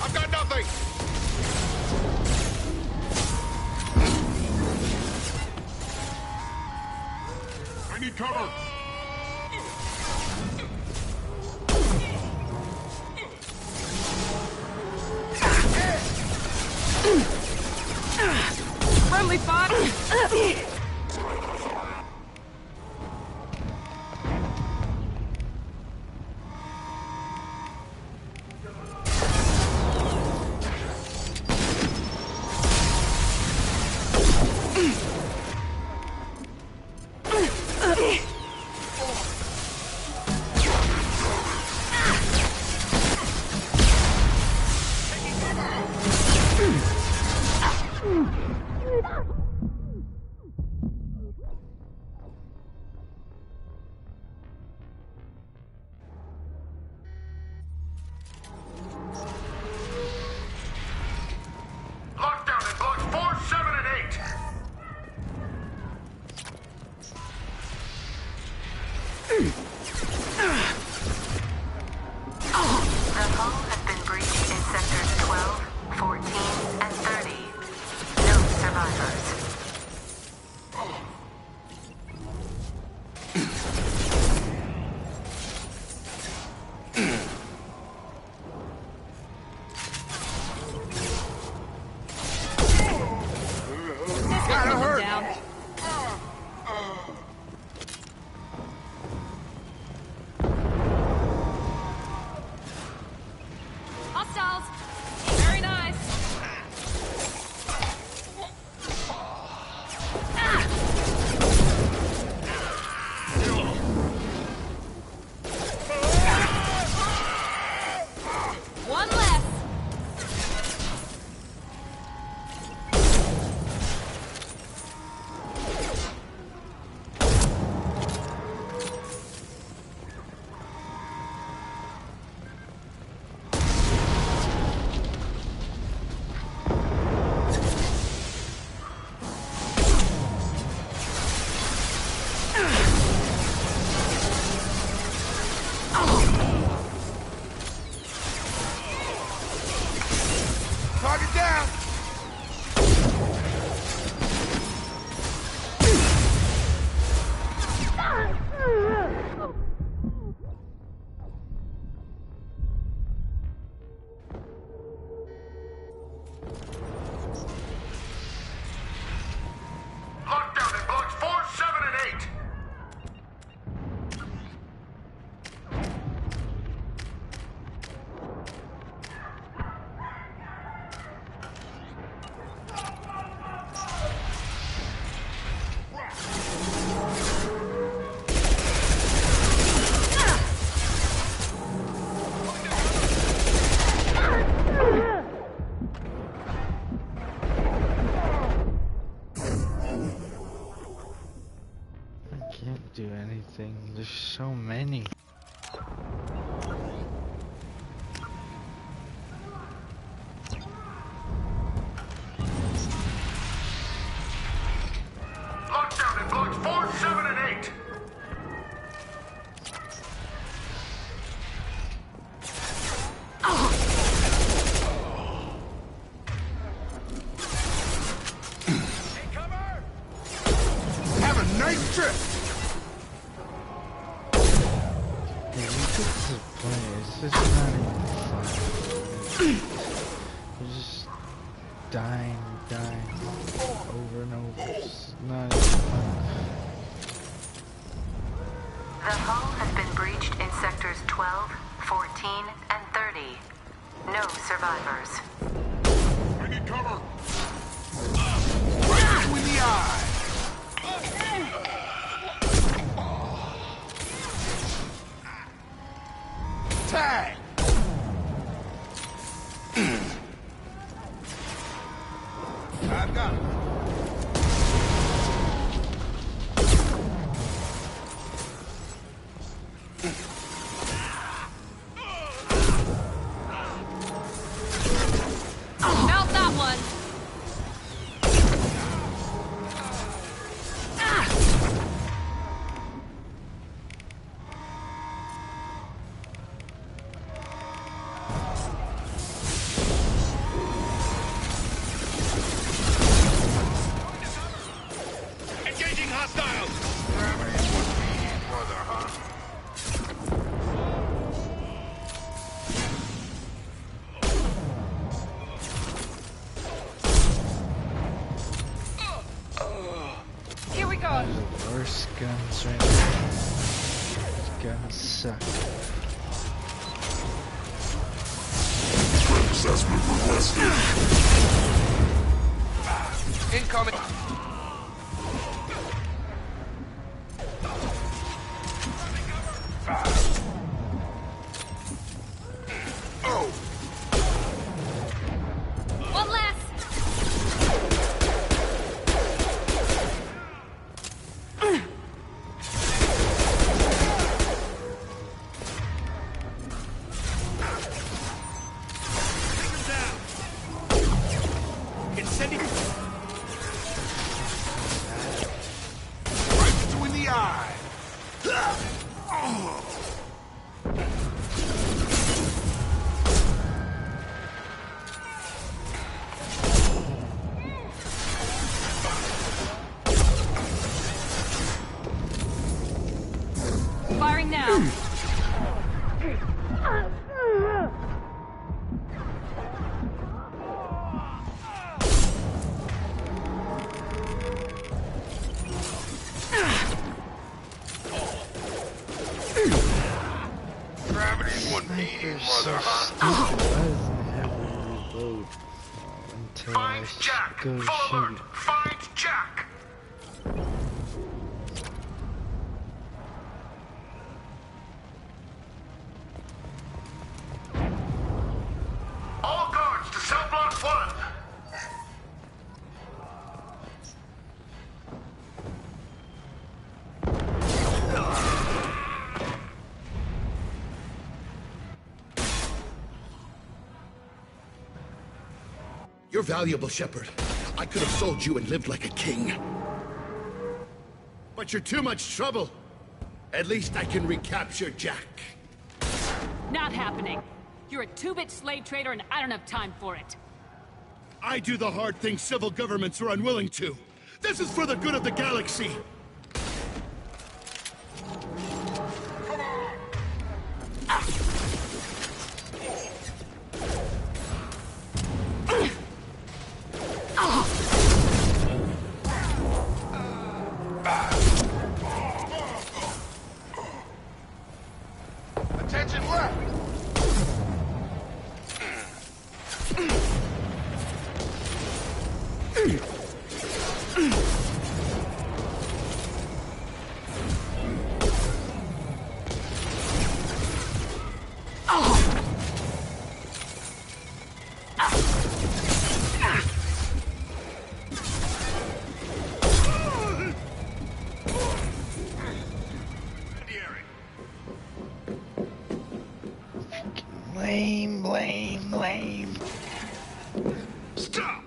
I've got nothing! I need cover! Friendly spot! Lockdown in blocks 4, 7, and 8! The hull has been breached in sectors 12, 14, and 30. No survivors. Gotta hurt! Down. Hostiles! Very nice. One less. Target down! Lockdown in blocks 4, 7, and 8! I can't do anything. There's so many. Lockdown in blocks 4, 7, and 8! Have a nice trip! Hey, you get to play. It's just not even fun. We're just dying over and over. It's not even fun. The hull has been breached in sectors 12, 14, and 30. No survivors. I need cover! Right you in the eye! Tag! I've got it. Felt that one. Engaging hostiles! Gravity would be further, huh? Here we go. The worst guns right now. These guns suck. Assessment requested. Incoming. Oh! One less. Incendiary! Right you in the eye! Firing now. Gravity would be They're further, so huh? stupid. Why doesn't it have a reload until I go shoot? Find Jack! All guards to cell block 1! You're valuable, Shepard. I could have sold you and lived like a king. But you're too much trouble. At least I can recapture Jack. Not happening. You're a two-bit slave trader and I don't have time for it. I do the hard things civil governments are unwilling to. This is for the good of the galaxy. Attention left! Lame. Stop!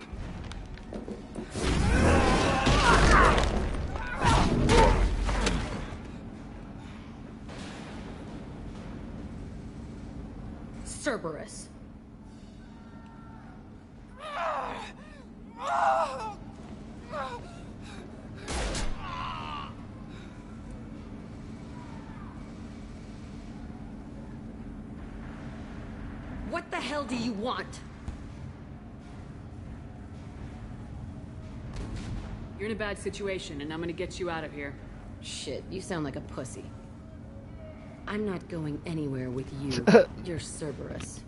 Cerberus. What the hell do you want? You're in a bad situation, and I'm gonna get you out of here. Shit, you sound like a pussy. I'm not going anywhere with you. You're Cerberus.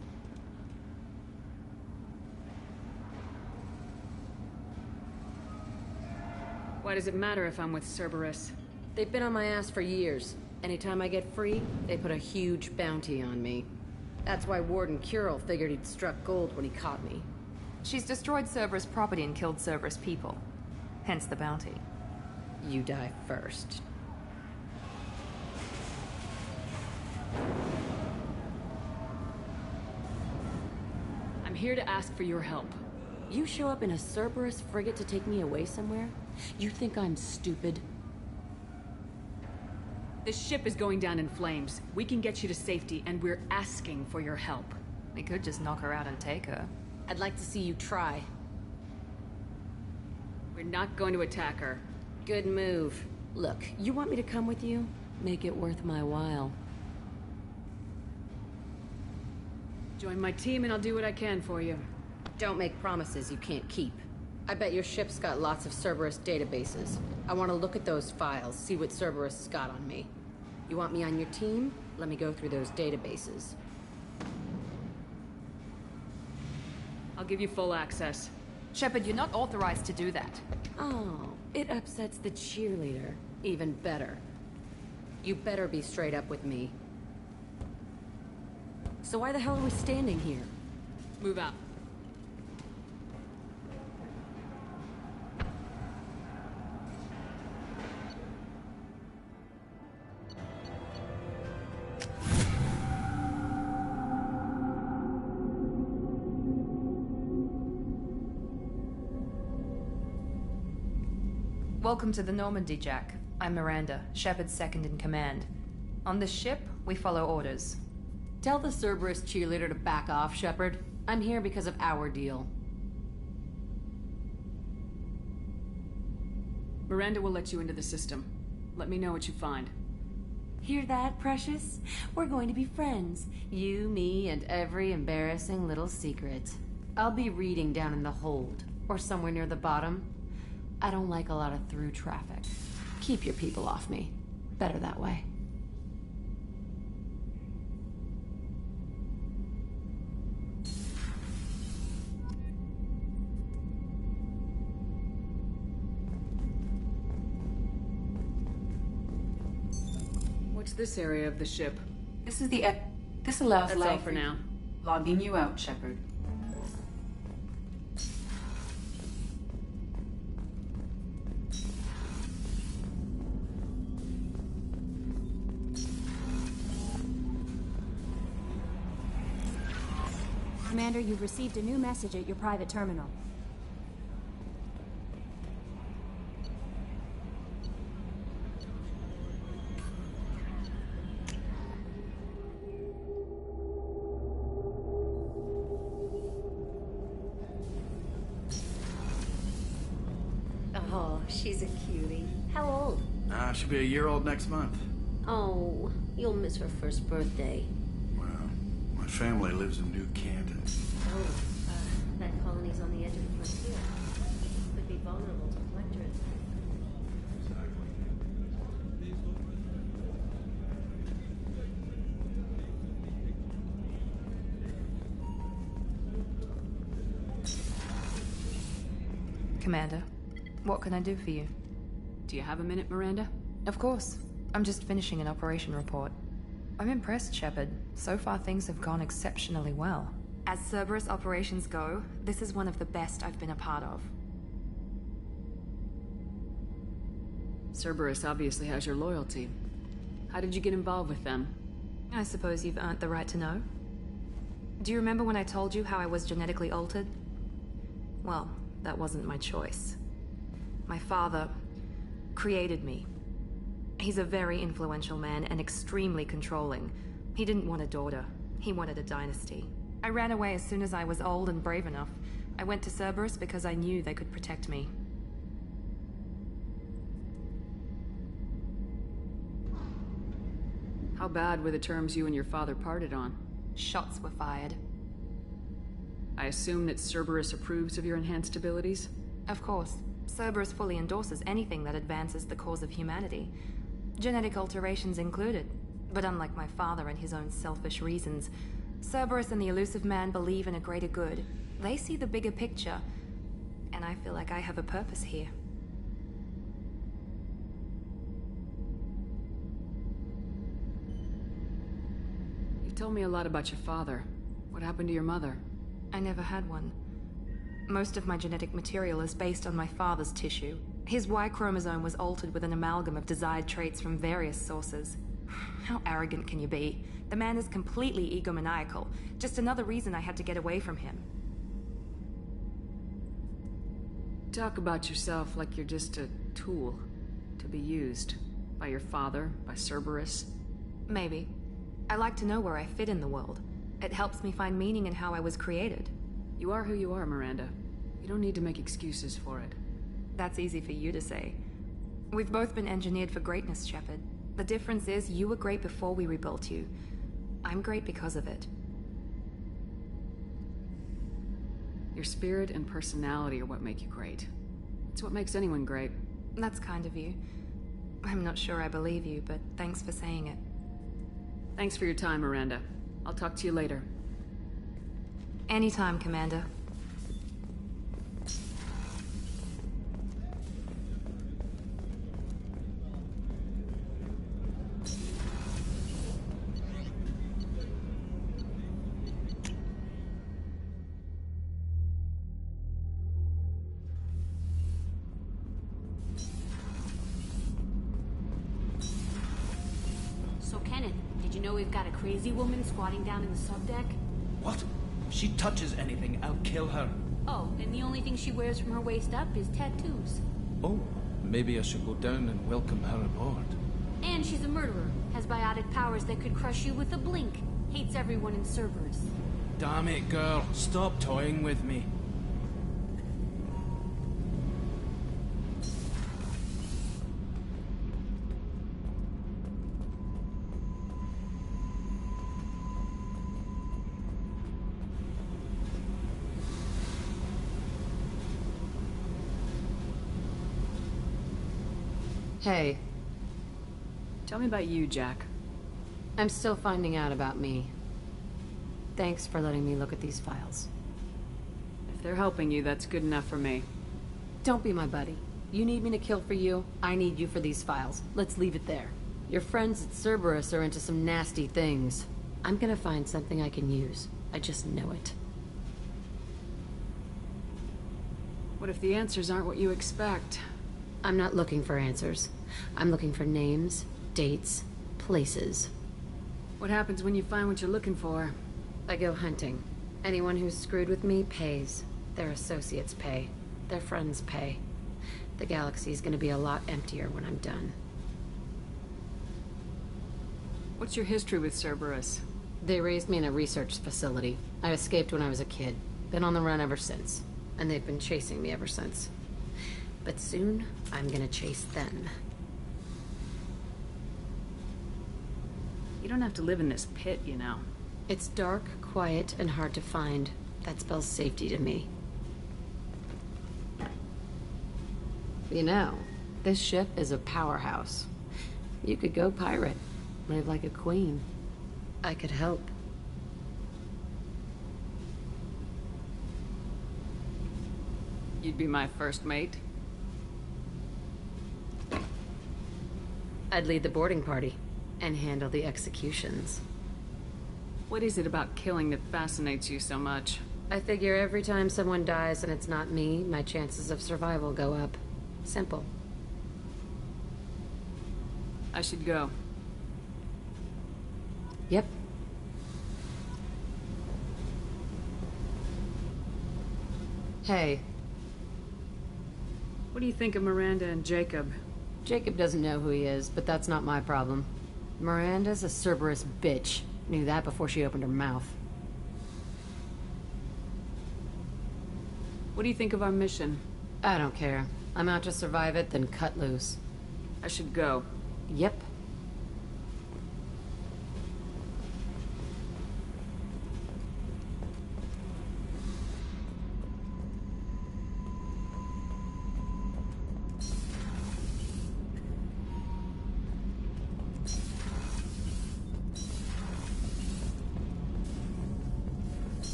Why does it matter if I'm with Cerberus? They've been on my ass for years. Anytime I get free, they put a huge bounty on me. That's why Warden Curel figured he'd struck gold when he caught me. She's destroyed Cerberus property and killed Cerberus people. Hence the bounty. You die first. I'm here to ask for your help. You show up in a Cerberus frigate to take me away somewhere? You think I'm stupid? This ship is going down in flames. We can get you to safety, and we're asking for your help. We could just knock her out and take her. I'd like to see you try. We're not going to attack her. Good move. Look, you want me to come with you? Make it worth my while. Join my team and I'll do what I can for you. Don't make promises you can't keep. I bet your ship's got lots of Cerberus databases. I want to look at those files, see what Cerberus has got on me. You want me on your team? Let me go through those databases. I'll give you full access. Shepard, you're not authorized to do that. Oh, it upsets the cheerleader. Even better. You better be straight up with me. So why the hell are we standing here? Move out. Welcome to the Normandy, Jack. I'm Miranda, Shepard's second in command. On this ship, we follow orders. Tell the Cerberus cheerleader to back off, Shepard. I'm here because of our deal. Miranda will let you into the system. Let me know what you find. Hear that, Precious? We're going to be friends. You, me, and every embarrassing little secret. I'll be reading down in the hold, or somewhere near the bottom. I don't like a lot of through traffic. Keep your people off me. Better that way. What's this area of the ship? This is the This allows That's life all for now. Logging you out, Shepard. Commander, you've received a new message at your private terminal. Oh, she's a cutie. How old? She'll be a year old next month. Oh, you'll miss her first birthday. Well, my family lives in New Canton. Oh, that colony's on the edge of the frontier. Could be vulnerable to collectors. Commander, what can I do for you? Do you have a minute, Miranda? Of course. I'm just finishing an operation report. I'm impressed, Shepard. So far things have gone exceptionally well. As Cerberus operations go, this is one of the best I've been a part of. Cerberus obviously has your loyalty. How did you get involved with them? I suppose you've earned the right to know. Do you remember when I told you how I was genetically altered? Well, that wasn't my choice. My father created me. He's a very influential man and extremely controlling. He didn't want a daughter. He wanted a dynasty. I ran away as soon as I was old and brave enough. I went to Cerberus because I knew they could protect me. How bad were the terms you and your father parted on? Shots were fired. I assume that Cerberus approves of your enhanced abilities? Of course. Cerberus fully endorses anything that advances the cause of humanity. Genetic alterations included. But unlike my father and his own selfish reasons, Cerberus and the Elusive Man believe in a greater good. They see the bigger picture, and I feel like I have a purpose here. You've told me a lot about your father. What happened to your mother? I never had one. Most of my genetic material is based on my father's tissue. His Y chromosome was altered with an amalgam of desired traits from various sources. How arrogant can you be? The man is completely egomaniacal. Just another reason I had to get away from him. Talk about yourself like you're just a tool to be used by your father, by Cerberus. Maybe. I like to know where I fit in the world. It helps me find meaning in how I was created. You are who you are, Miranda. You don't need to make excuses for it. That's easy for you to say. We've both been engineered for greatness, Shepard. The difference is you were great before we rebuilt you. I'm great because of it. Your spirit and personality are what make you great. It's what makes anyone great. That's kind of you. I'm not sure I believe you, but thanks for saying it. Thanks for your time, Miranda. I'll talk to you later. Anytime, Commander. So, Kenneth, did you know we've got a crazy woman squatting down in the subdeck? What? If she touches anything, I'll kill her. Oh, and the only thing she wears from her waist up is tattoos. Oh, maybe I should go down and welcome her aboard. And she's a murderer, has biotic powers that could crush you with a blink, hates everyone in Cerberus. Damn it, girl. Stop toying with me. Hey. Tell me about you, Jack. I'm still finding out about me. Thanks for letting me look at these files. If they're helping you, that's good enough for me. Don't be my buddy. You need me to kill for you, I need you for these files. Let's leave it there. Your friends at Cerberus are into some nasty things. I'm gonna find something I can use. I just know it. What if the answers aren't what you expect? I'm not looking for answers. I'm looking for names, dates, places. What happens when you find what you're looking for? I go hunting. Anyone who's screwed with me pays. Their associates pay. Their friends pay. The galaxy's gonna be a lot emptier when I'm done. What's your history with Cerberus? They raised me in a research facility. I escaped when I was a kid. Been on the run ever since. And they've been chasing me ever since. But soon, I'm gonna chase them. You don't have to live in this pit, you know. It's dark, quiet, and hard to find. That spells safety to me. You know, this ship is a powerhouse. You could go pirate. Live like a queen. I could help. You'd be my first mate? I'd lead the boarding party and handle the executions. What is it about killing that fascinates you so much? I figure every time someone dies and it's not me, my chances of survival go up. Simple. I should go. Yep. Hey. What do you think of Miranda and Jacob? Jacob doesn't know who he is, but that's not my problem. Miranda's a Cerberus bitch. Knew that before she opened her mouth. What do you think of our mission? I don't care. I'm out to survive it, then cut loose. I should go. Yep.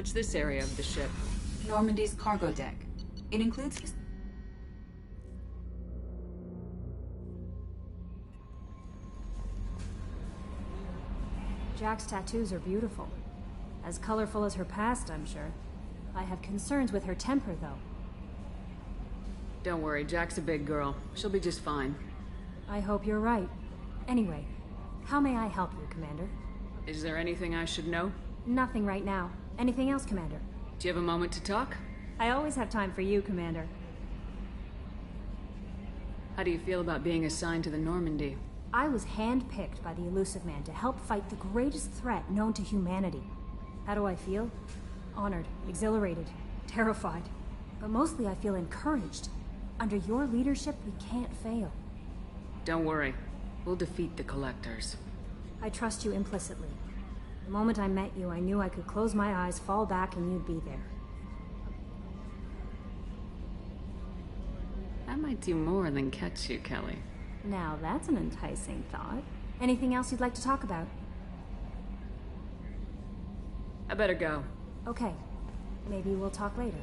What's this area of the ship? Normandy's cargo deck. It includes... Jack's tattoos are beautiful. As colorful as her past, I'm sure. I have concerns with her temper, though. Don't worry, Jack's a big girl. She'll be just fine. I hope you're right. Anyway, how may I help you, Commander? Is there anything I should know? Nothing right now. Anything else, Commander? Do you have a moment to talk? I always have time for you, Commander. How do you feel about being assigned to the Normandy? I was handpicked by the Elusive Man to help fight the greatest threat known to humanity. How do I feel? Honored, exhilarated, terrified. But mostly I feel encouraged. Under your leadership, we can't fail. Don't worry. We'll defeat the Collectors. I trust you implicitly. The moment I met you, I knew I could close my eyes, fall back, and you'd be there. I might do more than catch you, Kelly. Now that's an enticing thought. Anything else you'd like to talk about? I better go. Okay. Maybe we'll talk later.